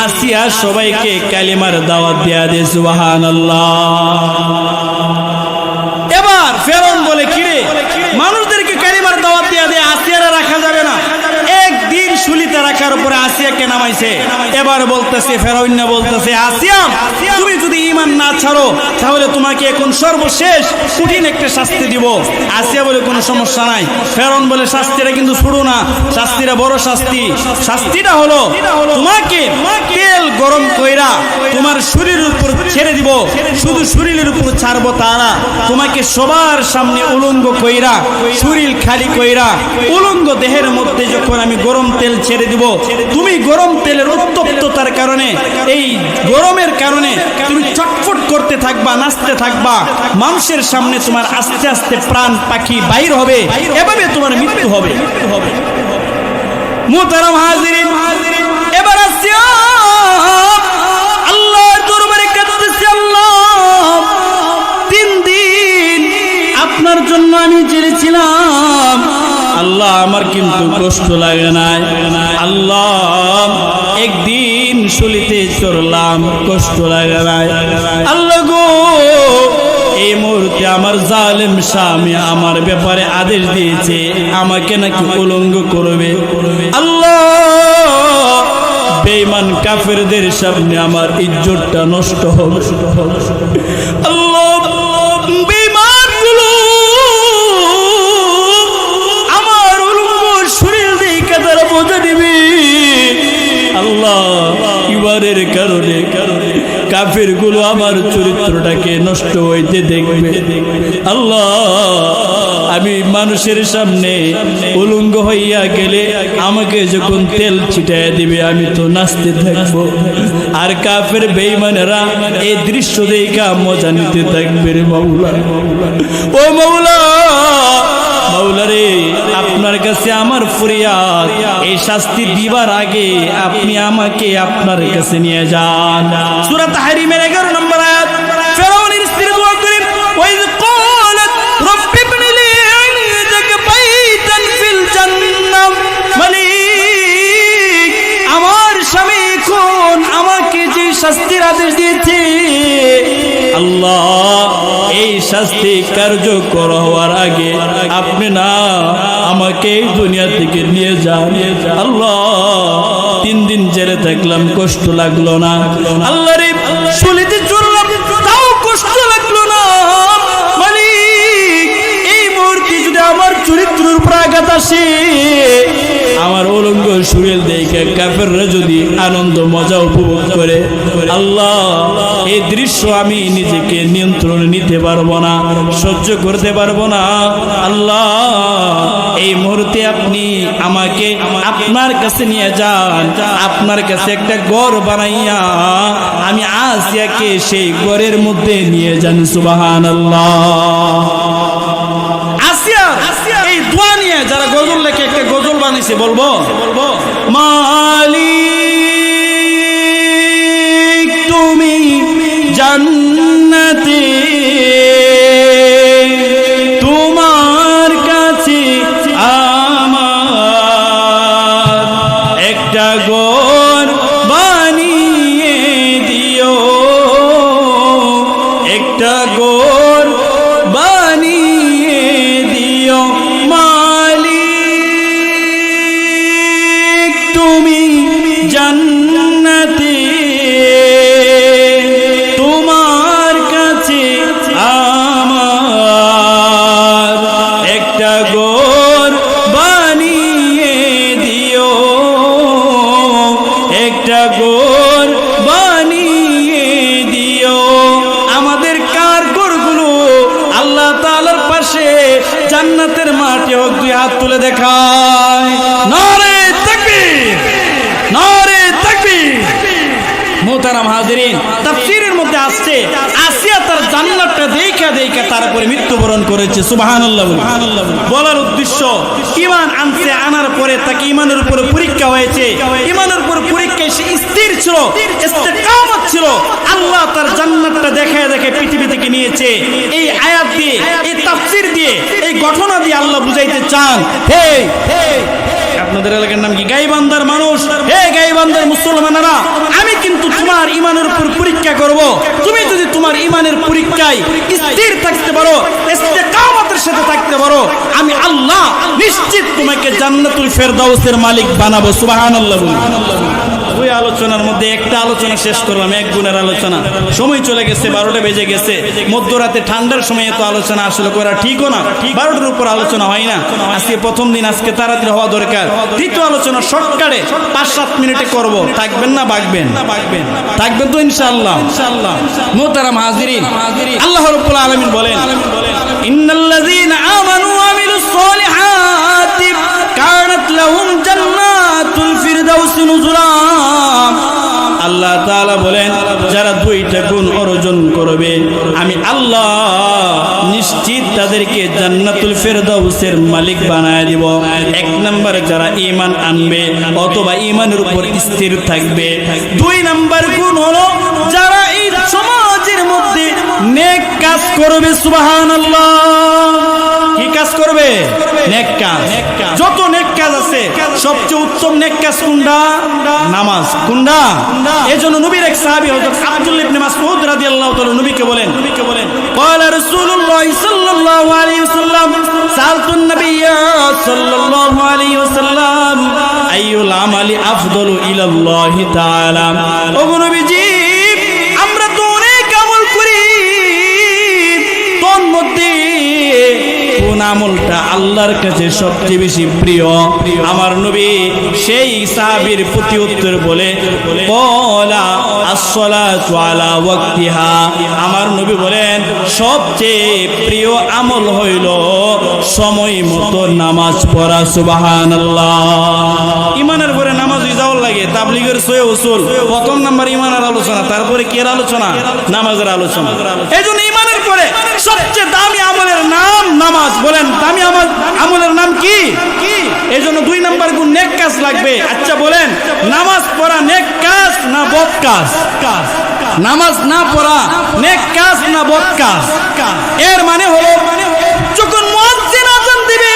আসিয়া সবাইকে কালিমার দাওয়াত দেয়া দেয়। সুবহানাল্লাহ। এবার ফেরাউন বলে, কিরে, মানুষদেরকে কালিমার দাওয়াত দেয়া দেয়, আসিয়ারা রাখা যাবে না। একদিন শুলিতে রাখার উপরে আসিয়াকে নামাইছে। এবার বলতেছে, ফেরাউন বলতেছে, আসিয়া, তুমি যদি ঈমান না ছাড়ো তাহলে তোমাকে এখন সর্বশেষ কঠিন একটা শাস্তি দিব। আসিয়া বলে, কোনো সমস্যা নাই। ফেরাউন বলে, শাস্তিটা কিন্তু ছোড়ো না, শাস্তিটা বড় শাস্তি। শাস্তিটা হলো তোমাকে তেল গরম কইরা তোমার শরীরের উপর ছেড়ে দিব। শুধু শরীরের উপর ছাড়বো তা না, তোমাকে সবার সামনে উলঙ্গ কইরা, শরীর খালি কইরা, উলঙ্গ দেহের মধ্যে যখন আমি গরম তেল ছেড়ে দিব, তুমি গরম তেলের উত্তপ্ততার কারণে, এই গরমের কারণে তুমি ছটফট করতে থাকবা, নাচতে থাকবা। মানুষের সামনে তোমার আস্তে আস্তে প্রাণ পাখি বাইর হবে, এভাবে তোমার মৃত্যু হবে। মুহতারাম হাজিরিন, এবার আসিয়া আল্লাহর দরবারে কাঁদতেছে, আল্লাহ, 3 দিন আপনার জন্য আমি জেলে ছিলাম। আল্লাহ, আমার কিন্তু কষ্ট লাগে না। আল্লাহ, একদিন শুলিতে চড়লাম, কষ্ট লাগে না। আল্লাহ গো, এই মুহূর্তে আমার জালেম স্বামী আমার ব্যাপারে আদেশ দিয়েছে, আমাকে নাকি উলঙ্গ করবে। আল্লাহ, বেঈমান কাফেরদের সামনে আমার ইজ্জতটা নষ্ট হবে। আল্লাহ, বেঈমানগুলো আমার উলঙ্গ শরীর দেখে তারা বোঝা দিবে। আল্লাহ, ইবারের কারণে কাফের গুলো আমার চরিত্রটাকে নষ্ট হইতে দেখবে। আল্লাহ, আমি মানুষের সামনে উলঙ্গ হইয়া গেলে আমাকে যখন তেল ছিটাইয়া দিবে, আমি তো নাচতে থাকবো, আর কাফের বেঈমানেরা এই দৃশ্য দেখা মজা নিতে থাকবে। রে মাওলা, ও মাওলা, মাওলারে আপনার কাছে আমার ফরিয়াদ, এই শাস্তি দিবার আগে আপনি আমাকে আপনার কাছে নিয়ে যান। সূরা তাহরিমের 11 নম্বর আয়াত। ফিরআউনের স্ত্রী দোয়া করেন, ওয়াইজ ক্বালাত রাব্বি ইবনি লি ইনদাকা বাইতান ফিল জান্নাহ। মালিক, আমার স্বামী এখন আমাকে যে শাস্তির আদেশ দিয়েছে, আল্লাহ এই শাস্তি কার্যকর হওয়ার আগে আপনি না আমাকে এই দুনিয়া থেকে নিয়ে যান। আল্লাহ 3 দিন জেলে থাকলাম, কষ্ট লাগলো না। আল্লাহ রে, শুলিতে চললাম, তাও কষ্ট লাগলো না। মালিক, এই মুহূর্তে যদি আমার চরিত্রের উপর আঘাত আসে, আমার উলঙ্গ শরীর দেখে কাফেররা যদি আনন্দ মজা উপভোগ করে, আল্লাহ এই দৃশ্য আমি নিজেকে নিয়ন্ত্রণে নিতে পারবো না, সহ্য করতে পারবো না। আল্লাহ এই মুহূর্তে আপনি আমাকে আপনার কাছে নিয়ে যান, আপনার কাছে একটা ঘর বানাইয়া আমি আসিয়াকে সেই ঘরের মধ্যে নিয়ে যান। সুবহানাল্লাহ। আসিয়া এই দোয়া নিয়ে যারা গজল লেখে একটা গজল বানিয়েছে, বলবো মালিক তুমি জান্নাতে, তোমার কাছে আমার একটা ঘর বানিয়ে দিও, একটা ঘর বানিয়ে দিও। মালিক তুমি জান্নাতে, তোমার কাছে আমার একটা ঘর বানিয়ে দিও, একটা ঘর বানিয়ে দিও। আমাদের কার ঘরগুলো আল্লাহ তাআলার পাশে জান্নাতের মাঠে হোক, 2 হাত তুলে দেখায়। নারে তাকবীর, নারে তাকবীর। মুহতারাম হাজিরিন, তাফসীরের মধ্যে আসছে আসিয়া তার জান্নাতটা দেখা দেখা তারপরে মৃত্যুবরণ করেছে। সুবহানাল্লাহ। বলার উদ্দেশ্য, ঈমান আনছে, আনার পরে তাকে ঈমানের উপরে পরীক্ষা হয়েছে, ঈমানের উপর পরীক্ষায় সে স্থির ছিল, ইস্তেকামত ছিল। আল্লাহ তার জান্নাতটা দেখায় দেখে পৃথিবী থেকে নিয়েছে। এই আয়াত দিয়ে, এই তাফসীর দিয়ে, এই ঘটনা দিয়ে আল্লাহ বুঝাইতে চান, হে আপনাদের এলাকার নাম কি গাইবান্ধার মানুষ, হে গাইবান্ধার মুসলমানেরা, আমি কিন্তু তোমার ঈমানের উপর পরীক্ষা করব। তুমি যদি তোমার ঈমানের পরীক্ষায় স্থির থাকতে পারো, ইস্তেকামতের সাথে থাকতে পারো, আমি আল্লাহ নিশ্চিত তোমাকে জান্নাতুল ফেরদাউসের মালিক বানাবো। সুবহানাল্লাহ। ওই আলোচনার মধ্যে একটা আলোচনা শেষ করলাম, 1 গুণের আলোচনা। সময় চলে গেছে, 12টা বেজে গেছে। মধ্যরাতে ঠান্ডার সময় তো আলোচনা আসলে করা ঠিকও না, 12টার উপর আলোচনা হয় না। আজকে প্রথম দিন, আজকে তাড়াতাড়ি হওয়া দরকার। দ্বিতীয় আলোচনা শর্টকাটে 5-7 মিনিটে করব। থাকবেন না বাগবেন? থাকবেন তো ইনশাআল্লাহ। মুহতারাম হাজিরিন, আল্লাহ রাব্বুল আলামিন বলেন, ইন্নাল্লাযীনা আমানু ওয়া আমিলুস সালিহাতি কানাত লাহুম জান্নাতুল ফিরদাউসি নুজুলা। আল্লাহ তাআলা বলেন, যারা 2টা গুণ অর্জন করবে, আমি আল্লাহ নিশ্চিত তাদেরকে জান্নাতুল ফেরদাউসের মালিক বানায় দিব। 1 নম্বর, যারা ঈমান আনবে অথবা ঈমানের উপর স্থির থাকবে। 2 নম্বর গুণ হলো যারা এই সমাজের মধ্যে নেক কাজ করবে। সুবহানাল্লাহ। কি কাজ করবে? নেক কাজ। যত নেক কাজ আছে, সবচেয়ে উত্তম নেক কাজ কোনটা? নামাজ। কোনটা? এজন্য নবীর এক সাহাবী হযরত আব্দুল্লাহ ইবনে মাসউদ রাদিয়াল্লাহু তাআলা নবীকে বলেন, ক্বালা রাসূলুল্লাহ সাল্লাল্লাহু আলাইহি ওয়াসাল্লাম, সালতুন নবিয়্যা সাল্লাল্লাহু আলাইহি ওয়াসাল্লাম আইয়ুল আমালি আফদালু ইলাল্লাহি তাআলা। ওগো নবীজি, আমরা তো অনেক আমল করি, তোর মধ্যে কোন আমলটা আল্লাহর কাছে সবচেয়ে বেশি প্রিয়? আমার নবী সেই সাহাবীর প্রতি উত্তর বলে, ক্বালা আস-সালাতু আলা ওয়াক্তিহা। আমার নবী বলেন, সবচেয়ে প্রিয় আমল হইল সময় মতো নামাজ পড়া। সুবহানাল্লাহ। ঈমানের পরে নামাজ যাওয়ার লাগে, তাবলীগের সহিহ উসুল। প্রথম নাম্বার ঈমানের আলোচনা, তারপরে কি এর আলোচনা? নামাজের আলোচনা। এজন্য ঈমানের পরে সবচেয়ে দামি আমলের নাম নামাজ। বলেন, দামি আমল আমলের নাম কি? এই জন্য 2 নাম্বার গুণ নেক কাজ লাগবে। আচ্ছা বলেন, নামাজ পড়া নেক কাজ না বদ কাজ? নামাজ না পড়া নেক কাজ না বদ কাজ? এর মানে হলো যখন মুয়াজ্জিন আযান দিবে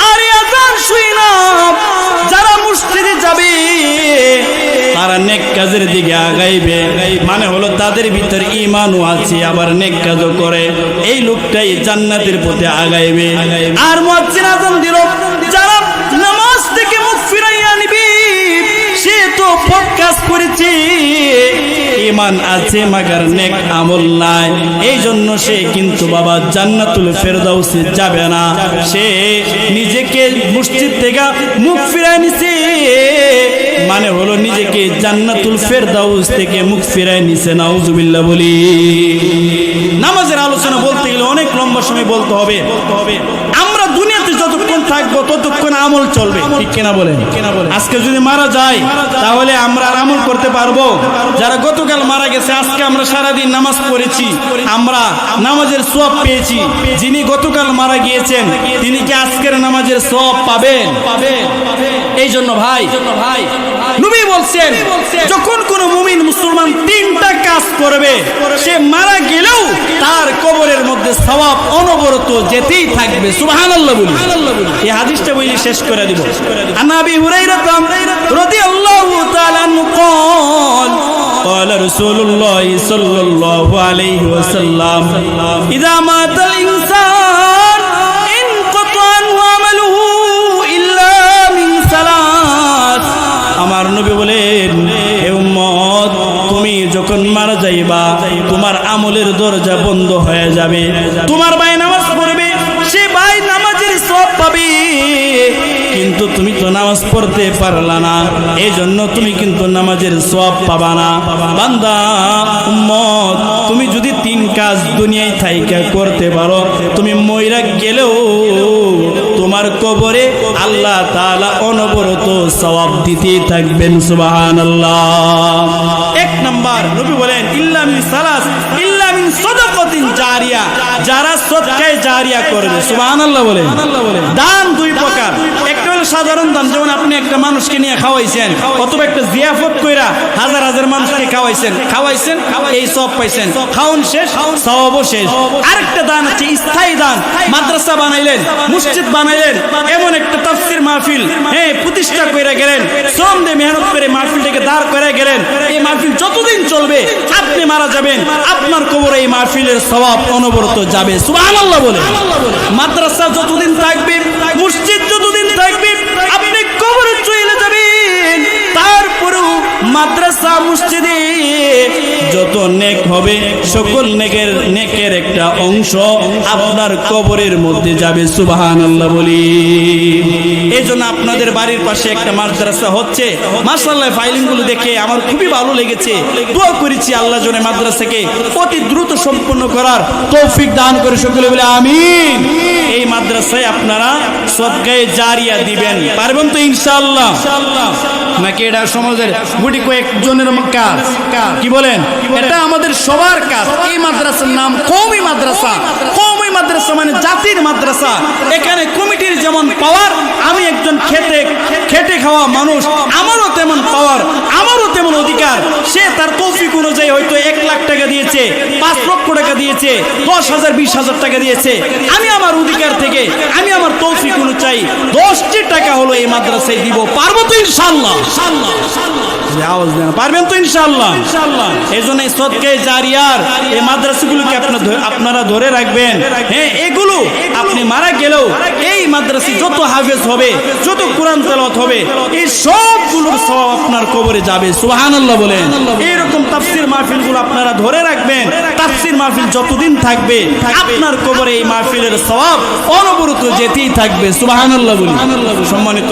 আর আযান শুই না যারা মসজিদে যাবে তারা নেক কাজের দিকে আগাইবে, মানে হলো তাদের ভিতরে ঈমানও আছে আবার নেক কাজও করে, এই লোকটাই জান্নাতের পথে আগাইবে। আর মুয়াজ্জিন আযান দিল, যারা নামাজ থেকে মুখ ফিরাইয়া নিবে সে তো বদ কাজ করেছে, ঈমান আছে মাগার নেক আমল নাই, এই জন্য সে কিন্তু বাবা জান্নাতুল ফেরদাউসে যাবে না। সে নিজেকে মসজিদ থেকে মুখ ফিরায় নিছে, মানে হলো নিজেকে জান্নাতুল ফেরদাউস থেকে মুখ ফিরায় নিছে। নাউজুবিল্লাহ বলি। নামাজের আলোচনা বলতে গেলে অনেক লম্বা সময় বলতে হবে। আমরা দুনিয়াতে যতক্ষণ থাকবো ততক্ষণ আমল চলবে, ঠিক কিনা বলেন? আজকে যদি মারা যায় তাহলে আমরা আর আমল করতে পারবো? যারা গতকাল মারা গেছে আজকে আমরা সারাদিন নামাজ পড়েছি, আমরা নামাজের সওয়াব পেয়েছি। যিনি গতকাল মারা গিয়েছেন তিনি কি আজকের নামাজের সওয়াব পাবেন? এই জন্য ভাই নবী বলছেন, যখন কোন মুমিন মুসলমান 3টা কাজ করবে সে মারা গেলেও তার কবরের মধ্যে সওয়াব অনবরত যেতেই থাকবে। সুবহানাল্লাহ বলি। এই হাদিসটা বলি শেষ করে দিব। আন আবি হুরায়রা রাদিয়াল্লাহু তাআলা আনহু قال قال رسول الله صلى الله عليه وسلم اذا مات الانسان انقطع عمله الا من ثلاث। আমার নবী বলেন, হে উম্মত, তুমি যখন মারা যাইবা তোমার আমলের দরজা বন্ধ হয়ে যাবে। তোমার ভাই নামাজ পড়বে, সে ভাই নামাজের সওয়াব পাবে, কিন্তু তুমি তো নামাজ পড়তে পারলা না, এই জন্য তুমি কিন্তু নামাজের সওয়াব পাবা না। বান্দা উম্মত, তুমি যদি 3 কাজ দুনিয়ায় থাইকা করতে পারো, তুমি মইরা গেলেও তোমার কবরে আল্লাহ তাআলা অনবরত সওয়াব দিতে থাকবেন। সুবহানাল্লাহ। 1 নাম্বার নবী বলেন, ইল্লা মিন সালাস, ইল্লা মিন সাদাকাতিন জারিয়া, যারা সদকায়ে জারিয়া করবে। সুবহানাল্লাহ বলেন। দান 2 প্রকার, একটা হলো সাধারণ দান, যেমন আপনি একটা মানুষকে নিয়ে খাওয়াইছেন অথবা একটা জিয়াফত কইরা হাজার হাজার মানুষকে খাওয়াইছেন, এই সওয়াব পাইছেন, খাওন শেষ সওয়াবও শেষ। আরেকটা দান আছে স্থায়ী দান, মাদ্রাসা বানাইলেন, মসজিদ বানাইলেন, এমন একটা তাফসীর মাহফিল প্রতিষ্ঠা কইরা গেলেন, শ্রম দিয়ে মেহনত করে মাহফিলটাকে দাঁড় করে গেলেন, এই মাহফিল যতদিন চলবে আপনি মারা যাবেন আপনার কবরে এই মাহফিলের সওয়াব অনবরত যাবে। সুবহানাল্লাহ বলে। মাদ্রাসা যতদিন থাকবে, মসজিদ যতদিন থাকবে, আপনি কবরে চলে যাবেন, তারপরেও মাদ্রাসা মসজিদে যত নেক হবে সকল নেকের একটা অংশ আপনার কবরের মধ্যে যাবে। সুবহানাল্লাহ বলি। এই জন্য আপনাদের বাড়ির পাশে একটা মাদ্রাসা হচ্ছে, মাশাআল্লাহ, ফাইলিং গুলো দেখে আমার খুবই ভালো লেগেছে। দোয়া করেছি আল্লাহ যেন মাদ্রাসাকে অতি দ্রুত সম্পন্ন করার তৌফিক দান করে, সকলে বলে আমিন। এই মাদ্রাসায় আপনারা সদকায়ে জারিয়া দিবেন, পারবেন তো ইনশাআল্লাহ? নাকি এটা সমাজের গুটি কয়েকজনের কাজ? কি বলেন? এটা আমাদের সবার কাজ। এই মাদ্রাসার নাম কওমি মাদ্রাসা। কওমি মাদ্রাসা মানে জাতির মাদ্রাসা। এখানে কমিটির যেমন পাওয়ার, আমি একজন খেটে খাওয়া মানুষ, আমারও তেমন পাওয়ার, আমারও তেমন অধিকার। সে তার তৌফিক অনুযায়ী হয়তো 1 লাখ টাকা দিয়েছে, 5 লক্ষ টাকা দিয়েছে, 10,000 20,000 টাকা দিয়েছে। আমি আমার অধিকার থেকে, আমি আমার তৌফিক অনুযায়ী 10টি টাকা হলো এই মাদ্রাসায় দিব, পারবো তো ইনশাআল্লাহ? আওয়াজ দেন, পারবেন তো ইনশাআল্লাহ? এই জন্য সদকায়ে জারিয়ার এই মাদ্রাসাগুলোকে আপনারা ধরে রাখবেন। এগুলো আপনি মারা গেলেও এই মাদ্রাসায় যত হাফেজ হবে, যত কোরআন তেলাওয়াত হবে, এই সবগুলোর সওয়াব আপনার কবরে যাবে। সুবহানাল্লাহ বলেন। এইরকম তাফসীর মাহফিলগুলো আপনারা ধরে রাখবেন। তাফসীর মাহফিল যতদিন থাকবে আপনার কবরে এই মাহফিলের সওয়াব অনবরত যেতেই থাকবে। সুবহানাল্লাহ বলি। সম্মানিত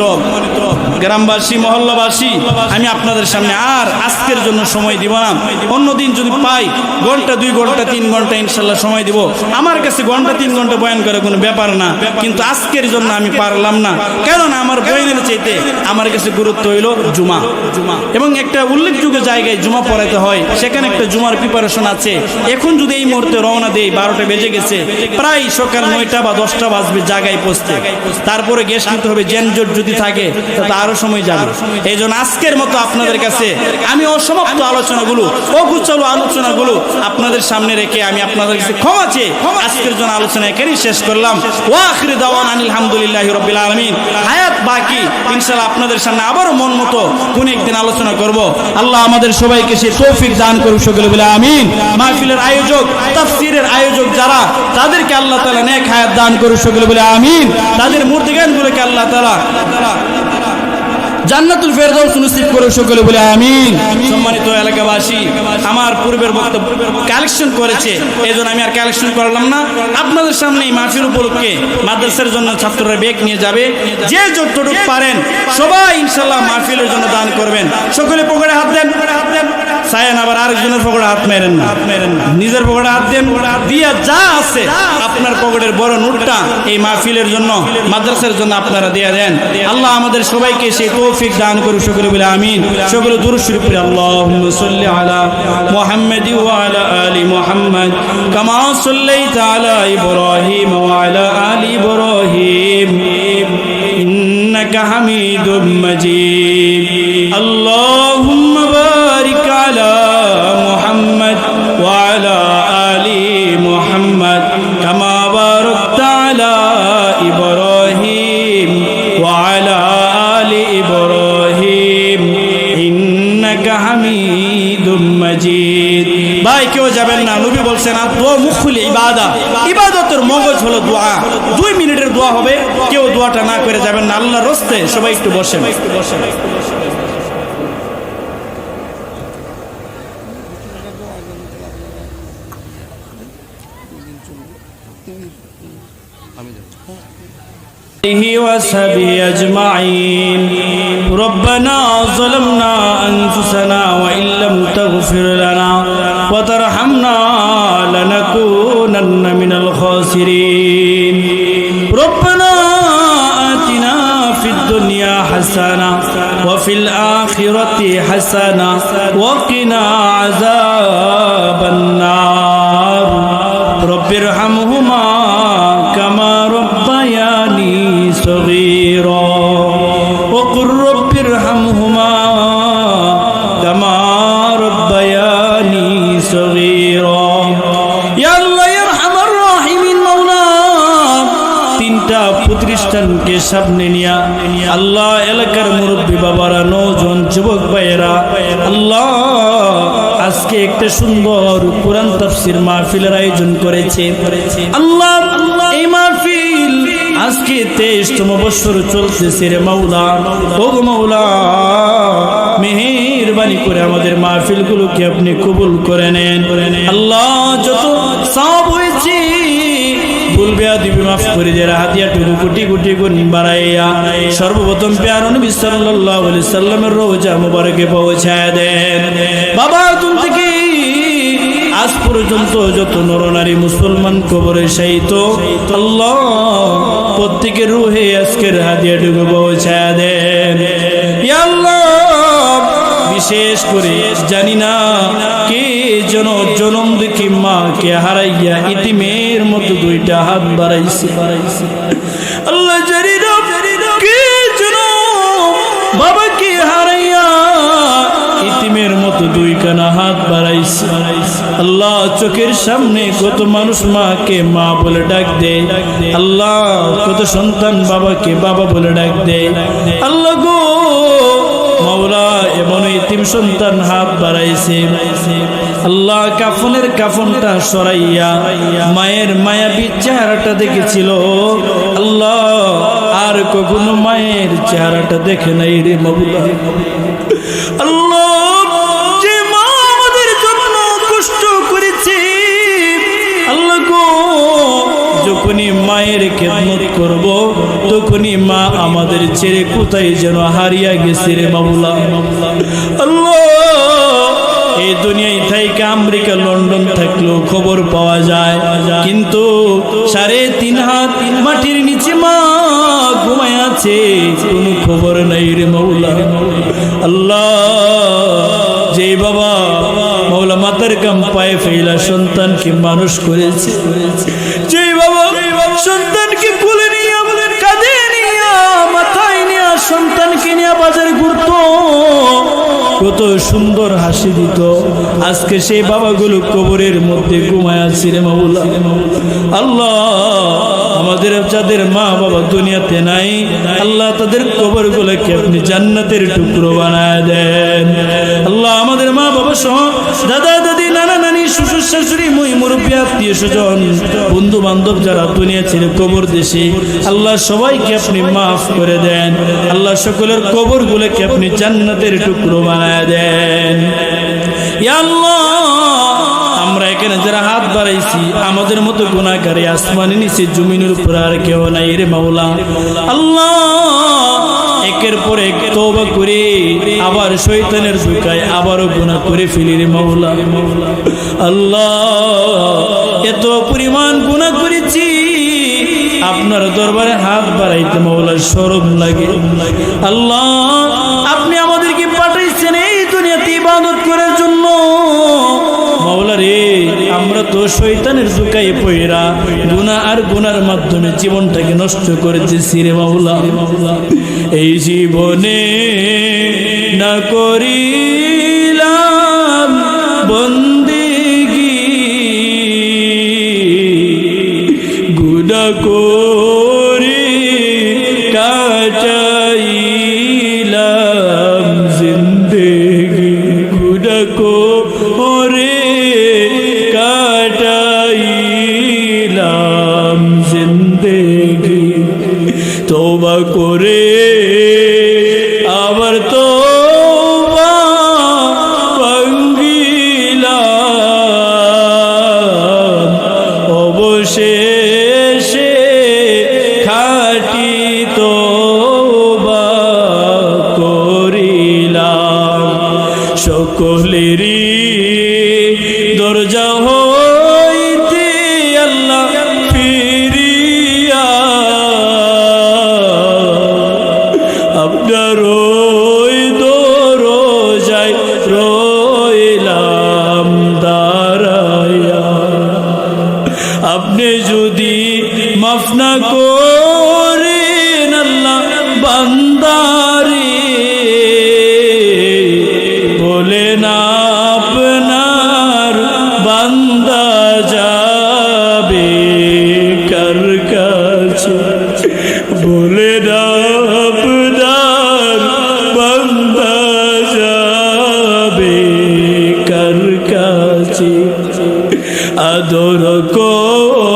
গ্রামবাসী মহল্লাবাসী, আমি আপনাদের সামনে আর আজকের জন্য সময় দিব না। অন্যদিন যদি পাই ঘন্টা 2 ঘন্টা 3 ঘন্টা ইনশাল্লাহ সময় দিব। আমার কাছে ঘন্টা 3 ঘন্টা বয়ান করে কোনো ব্যাপার না, কিন্তু আজকের জন্য আমি পারলাম না। কারণ আমার বয়ানের চাইতে আমার কাছে গুরুত্ব হইল জুমা। এবং একটা উল্লেখযোগ্য জায়গায় জুমা পড়াতে হয়, সেখানে একটা জুমার প্রিপারেশন আছে। এখন যদি এই মুহূর্তে রওনা দেই, 12টা বেজে গেছে, প্রায় সকাল 9টা বা 10টা বাজবে জায়গায় পৌঁছতে। তারপরে গ্যাস নিতে হবে, জ্যানজট যদি থাকে তাতে আরো সময় যাবে। এই জন্য আজকের মতো আপনাদের কাছে আমি অসমাপ্ত আলোচনাগুলো, অগুচ্ছালো আলোচনাগুলো আপনাদের সামনে রেখে আমি আপনাদের কাছে ক্ষমা চেয়ে আজকের জন্য আলোচনা এখানেই শেষ করলাম। ওয়া আখিরু দাওয়ানা আলহামদুলিল্লাহি রাব্বিল আলামিন। হায়াত বাকি, ইনশাআল্লাহ আপনাদের সামনে আবারও মন মতো কোন একদিন আলোচনা করব। আল্লাহ আমাদের সবাইকে সে তৌফিক দান করুন, সকলে বলে আমিন। মাহফিলের আয়োজক, তাফসীরের আয়োজক যারা, তাদেরকে আল্লাহ তাআলা নেক হায়াত দান করুন, সকলে বলে আমিন। তাদের মুর্দিগানগুলোকে আল্লাহ তাআলা জান্নাতুল ফেরদাউস নসিব করে, সকলে বলে আমিন। সম্মানিত এলাকাবাসী, আমার পূর্বের বক্তব্য কালেকশন করেছে, এজন্য আমি আর কালেকশন করলাম না। আপনাদের সামনে এই মাহফিল উপলক্ষে মাদ্রাসার জন্য ছাত্ররা ব্যাগ নিয়ে যাবে। যে যতটুকু পারেন সবাই ইনশাআল্লাহ মাহফিলের জন্য দান করবেন। সকলে পকেটে হাত দেন, চায়েন আবার আরেকজনের পকেটে হাত মেরেন না, নিজের পকেটে হাত দেন, দিয়া যা আছে আপনার পকেটের বড় নোটটা এই মাহফিলের জন্য, মাদ্রাসার জন্য আপনারা দিয়ে দেন। আল্লাহ আমাদের সবাইকে সেই তৌফিক দান করুন, সকলে বলে আমিন। সকলে দুরূদ শরীফ পড়ে আল্লাহুম্মা সাল্লি আলা মুহাম্মাদি ওয়া আলা আলি মুহাম্মাদ কামা সাল্লাইতা আলা ইব্রাহিম ওয়া আলা আলি ইব্রাহিম ইন্নাকা হামিদুম মাজিদ। আল্লাহুম্মা বারিক আলা মুহাম্মাদ ওয়া আলা আলি মুহাম্মাদ কামা বারাকতা আলা ইব্রাহিম ওয়া আলা আলি ইব্রাহিম ইন্নাকা হামিদুম মাজিদ। ভাই কেউ যাবেন না, নবী বলছেন দোয়া মুখুল ইবাদত, ইবাদতের মগজ হলো দোয়া। 2 মিনিটের দোয়া হবে, কেউ দোয়াটা না করে যাবেন না। আল্লাহর রাস্তে সবাই একটু বসেন। وصحبه أجمعين. ربنا ظلمنا أنفسنا وإن لم تغفر لنا وترحمنا لنكونن من الخاسرين. ربنا آتنا في الدنيا حسنة وفي الآخرة حسنة وقنا عذاب النار. رب ارحمهما كما ربياني صغيرا وقل رب ارحمهما كما ربياني صغيرا. يا الله يا ارحم الراحمين مولا. 3টা প্রতিষ্ঠানকে সামনে নিয়া আল্লাহ এলাকার মুরব্বী বাবারা, নওজোয়ান যুবক ভাইয়েরা, আল্লাহ আজকে একটা সুন্দর কোরআন তাফসীর মাহফিলের আয়োজন করেছে। আল্লাহ এই মাহফিল আজকে 23তম বছর চলতেছে রে মাওলা। ও গো মাওলা, মেহেরবানি করে আমাদের মাহফিলগুলোকে আপনি কবুল করে নেন। আল্লাহ যত সওয়াব হয়েছে ভুল বেয়াদবি মাফ করে দেয়া, হাদিয়াটুকু কোটি কোটি গুণ বাড়াইয়া সর্বপ্রথম প্যারা নবী সাল্লাল্লাহু আলাইহি সাল্লামের রওজা মুবারকে পৌঁছায় দেন। বাবা তুমি থেকে আজ পর্যন্ত যত নরনারী মুসলমান কবরে শায়িত, আল্লাহ প্রত্যেকের রূহে আজকের হাদিয়াটুকু পৌঁছায় দেন। ইয়া আল্লাহ, বিশেষ করে জানি না কে যেন জনম দেখি মাকে হারাইয়া ইতিমের মতো 2টা হাত বাড়াইছে। আল্লাহ জানি না কে যেন বাবাকে হারাইয়া ইতিমের মতো 2খানা হাত বাড়াইছে। আল্লাহ চোখের সামনে কত মানুষ মাকে মা বলে ডাক দেয়, আল্লাহ কত সন্তান বাবাকে বাবা বলে ডাক দেয়। আল্লাহ গো মাওলা, এমন ইতিম সন্তান হাত বাড়াইছে। আল্লাহ কাফনের কাফনটা সরাইয়া মায়ের মায়াবী চেহারাটা দেখেছিল, আল্লাহ আর কখনো মায়ের চেহারাটা দেখে নাই রে মাওলা। আল্লাহ যে মা আমাদের জন্য কষ্ট করেছে, আল্লাহ গো যখনই মায়ের খেদমত করব, তখনই মা আমাদের ছেড়ে কোথায় যেন হারিয়ে গেছে রে মাওলা। আল্লাহ, এই দুনিয়ায় থেকে আমেরিকা লন্ডন থাকলেও খবর পাওয়া যায়, কিন্তু 3.5 হাত মাটির নিচে মা ঘুমায় আছে, কোনো খবর নাই রে মাওলা। আল্লাহ, যে বাবা মাওলা মাথার গাম পায়ে ফেলা সন্তানকে মানুষ করেছে, যে বাবা সন্তানকে কোলে নিয়ে কাঁধে নিয়ে মাথায় নিয়ে সন্তানকে নিয়ে বাজারে ঘুরতো, কত সুন্দর হাসি দিত, আজকে সেই বাবাগুলো কবরের মধ্যে ঘুমায় আছে রে মাওলা। আল্লাহ, আমাদের যাদের মা বাবা দুনিয়াতে নাই, আল্লাহ তাদের কবরগুলোকে আপনি জান্নাতের টুকরো বানায় দেন। আল্লাহ, আমাদের মা বাবা সহ দাদা দাদি নানা নানি শ্বশুর শাশুড়ি মই মুরব্বী আত্মীয় স্বজন বন্ধু বান্ধব যারা দুনিয়া ছেড়ে কবর দেশে, আল্লাহ সবাইকে আপনি মাফ করে দেন। আল্লাহ সকলের কবরগুলোকে আপনি জান্নাতের টুকরো বানায় দেন। ইয়া আল্লাহ, আমরা এখানে যারা হাত বাড়াইছি, আমাদের মতো গুনাহগারে আসমানের নিচে জমিনের উপর আর কেউ নাই রে মাওলা। আল্লাহ, একের পর এক তওবা করে আবার শয়তানের ধোঁকায় আবারও গুনাহ করে ফেলি রে মাওলা। আল্লাহ, এত পরিমাণ গুনাহ করেছি, আপনার দরবারে হাত বাড়াইতে মাওলা শরম লাগে। আল্লাহ, আপনি আমাদেরকে পাঠাইছেন এই দুনিয়াতে ইবাদত করার জন্য। মাওলা রে, আমরা তো শয়তানের ধোঁকায় পইরা গুনাহ আর গুনার মাধ্যমে জীবনটাকে নষ্ট করে দিয়েছি রে মাওলা। এই জীবনে না করিলাম বন্দেগী, গুনাহ করে কাটাইলাম জিন্দেগি, গুনাহ করে কাটাইলাম জিন্দেগি, তওবা করে আবার তওবা ভাঙ্গিলাম, অবশেষে খাঁটি তওবা করিলাম। সকলেরই দরজা হইতে আল্লাহ ফিরিয়া আপনার ওই দরজায় রইলাম দাঁড়াইয়া। আপনি যদি মাফ না করেন আল্লাহ বান্দারে, বলেন আপনার বান্দা যাবে কার কাছে, বলেন আপনার বান্দা যাবে কার কাছে। আদর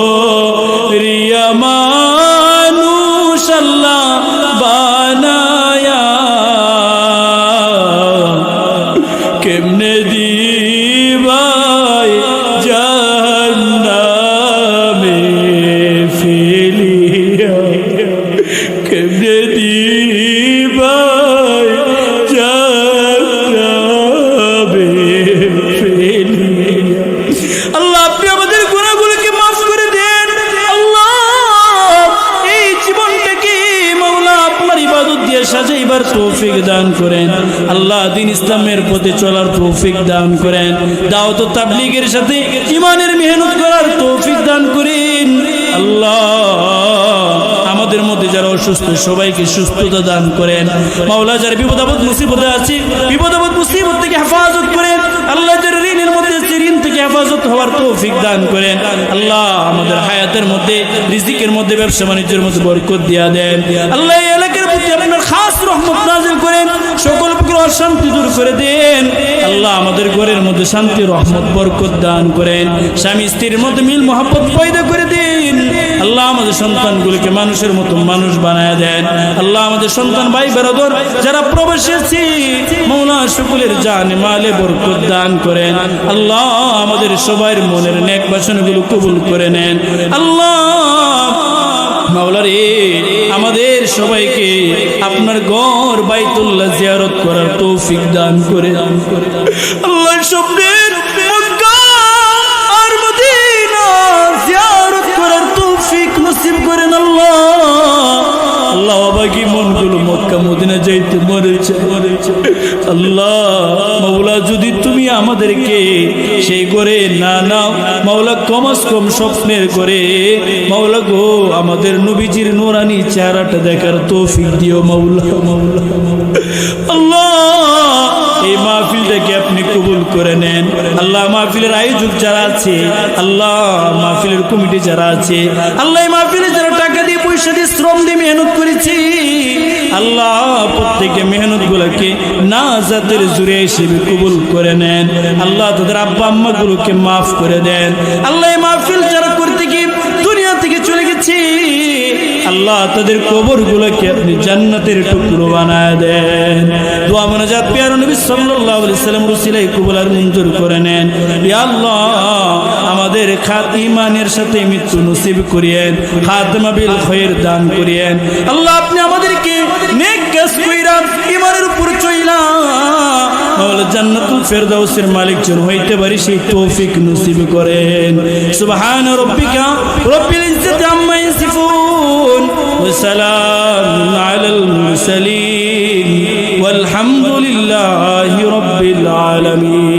করিয়া মানুষ আল্লাহ বানায়া, কেমনে দিবাই জাহান্নামে ফেলিয়া, কেমনে দিবাই জাহান্নামে ফেলিয়া। আল্লাহ, আপনি আমাদের গুনাহগুলোকে মাফ করে দেন। আল্লাহ, এই জীবনটাকে মাওলা আপনার ইবাদত দিয়ে সাজাইবার তৌফিক দান করেন। আল্লাহ, দ্বীন ইসলামের পথে চলার তৌফিক দান করেন। দাওয়াত ও তাবলীগের সাথে ঈমানের মেহনত করার তৌফিক দান করেন। আল্লাহ, আমাদের মধ্যে যারা অসুস্থ সবাইকে সুস্থতা দান করেন। মাওলা, যারা বিপদ আপদ মুসিবতে আছে, বিপদ আপদ মুসিবত থেকে হেফাজত করেন। আল্লাহ, যারা ঋণের মধ্যে আছে, ঋণ থেকে হেফাজত হওয়ার তৌফিক দান করেন। আল্লাহ, আমাদের হায়াতের মধ্যে, রিজিকের মধ্যে, ব্যবসা বাণিজ্যের মধ্যে বরকত দিয়া দেন। আল্লাহ, এই এলাকার প্রতি আপনার খাস রহমত নাযিল করেন, সকল প্রকার অশান্তি দূর করে দেন। আল্লাহ, আমাদের ঘরের মধ্যে শান্তি, রহমত, বরকত দান করেন। স্বামী স্ত্রীর মধ্যে মিল মহব্বত পয়দা করে দিন। আল্লাহ, আমাদের সন্তানগুলোকে মানুষের মতো মানুষ বানায় দেন। আল্লাহ, আমাদের সন্তান ভাই বেরাদর যারা প্রবাসী আছে, মাওলা সকলের জানে মালে বরকত দান করেন। আল্লাহ, আমাদের সবার মনের নেক বাসনাগুলো কবুল করে নেন। আল্লাহ, সবাইকে আপনার ঘর বাইতুল্লাহ জিয়ারত করার তৌফিক দান করে আল্লাহ স্বপ্নের মক্কা আর মদিনা জিয়ারত করার তৌফিক নসিব করেন আল্লাহ। আল্লাহ বাকি মনগুলো মক্কা মদিনা যাইতে মরেছে আল্লাহ মাওলা, যদি তুমি আমাদেরকে সেই করে না নাও মাওলা, কমাস কম স্বপ্নের করে মাওলা গো আমাদের নবীজির নূরানি চেহারাটা দেখার তৌফিক দিও মাওলা। আল্লাহ এই মাহফিলটাকে আপনি কবুল করে নেন আল্লাহ। মাহফিলের আয়োজক যারা আছে আল্লাহ, মাহফিলের কমিটি যারা আছে আল্লাহ, এই মাহফিলে যারা টাকা দিয়ে পয়সা দিয়ে শ্রম দিয়ে মেহনত করেছি আল্লাহ, প্রত্যেকে মেহনত গুলোকে নাজাতের জুড়ে হিসেবে কবুল করে নেন আল্লাহ। তাদের আব্বা আম্মা গুলোকে মাফ করে দেন আল্লাহ। এই মাহফিল যারা করতে গিয়ে দুনিয়া থেকে চলে গেছে আল্লাহ, তাদের কবর গুলোকে আপনি জান্নাতের টুকরো বানায় দেন। দোয়া মোনাজাত প্যারা নবী সাল্লাল্লাহু আলাইহি সাল্লাম রসিলায় কবুল আর মঞ্জুর করে নেন ইয়া আল্লাহ। আমাদের ইমানের সাথে মৃত্যু নসিব করিয়েন, খাতমা বিল খায়র দান করিয়েন আল্লাহ। আপনি আমাদেরকে নেক কাজ কইরা ইমানের উপর চইলা মাওলা জান্নাতুল ফেরদাউসের মালিক জন হইতে পারি সেই তৌফিক নসিব করেন। সুবহান রাব্বিকা রাব্বিল ইজ্জাতি আম্মা ইয়াসিফুন ওয়া সালামুন আলাল মুরসালিন ওয়ালহামদুলিল্লাহি রাব্বিল আলামিন।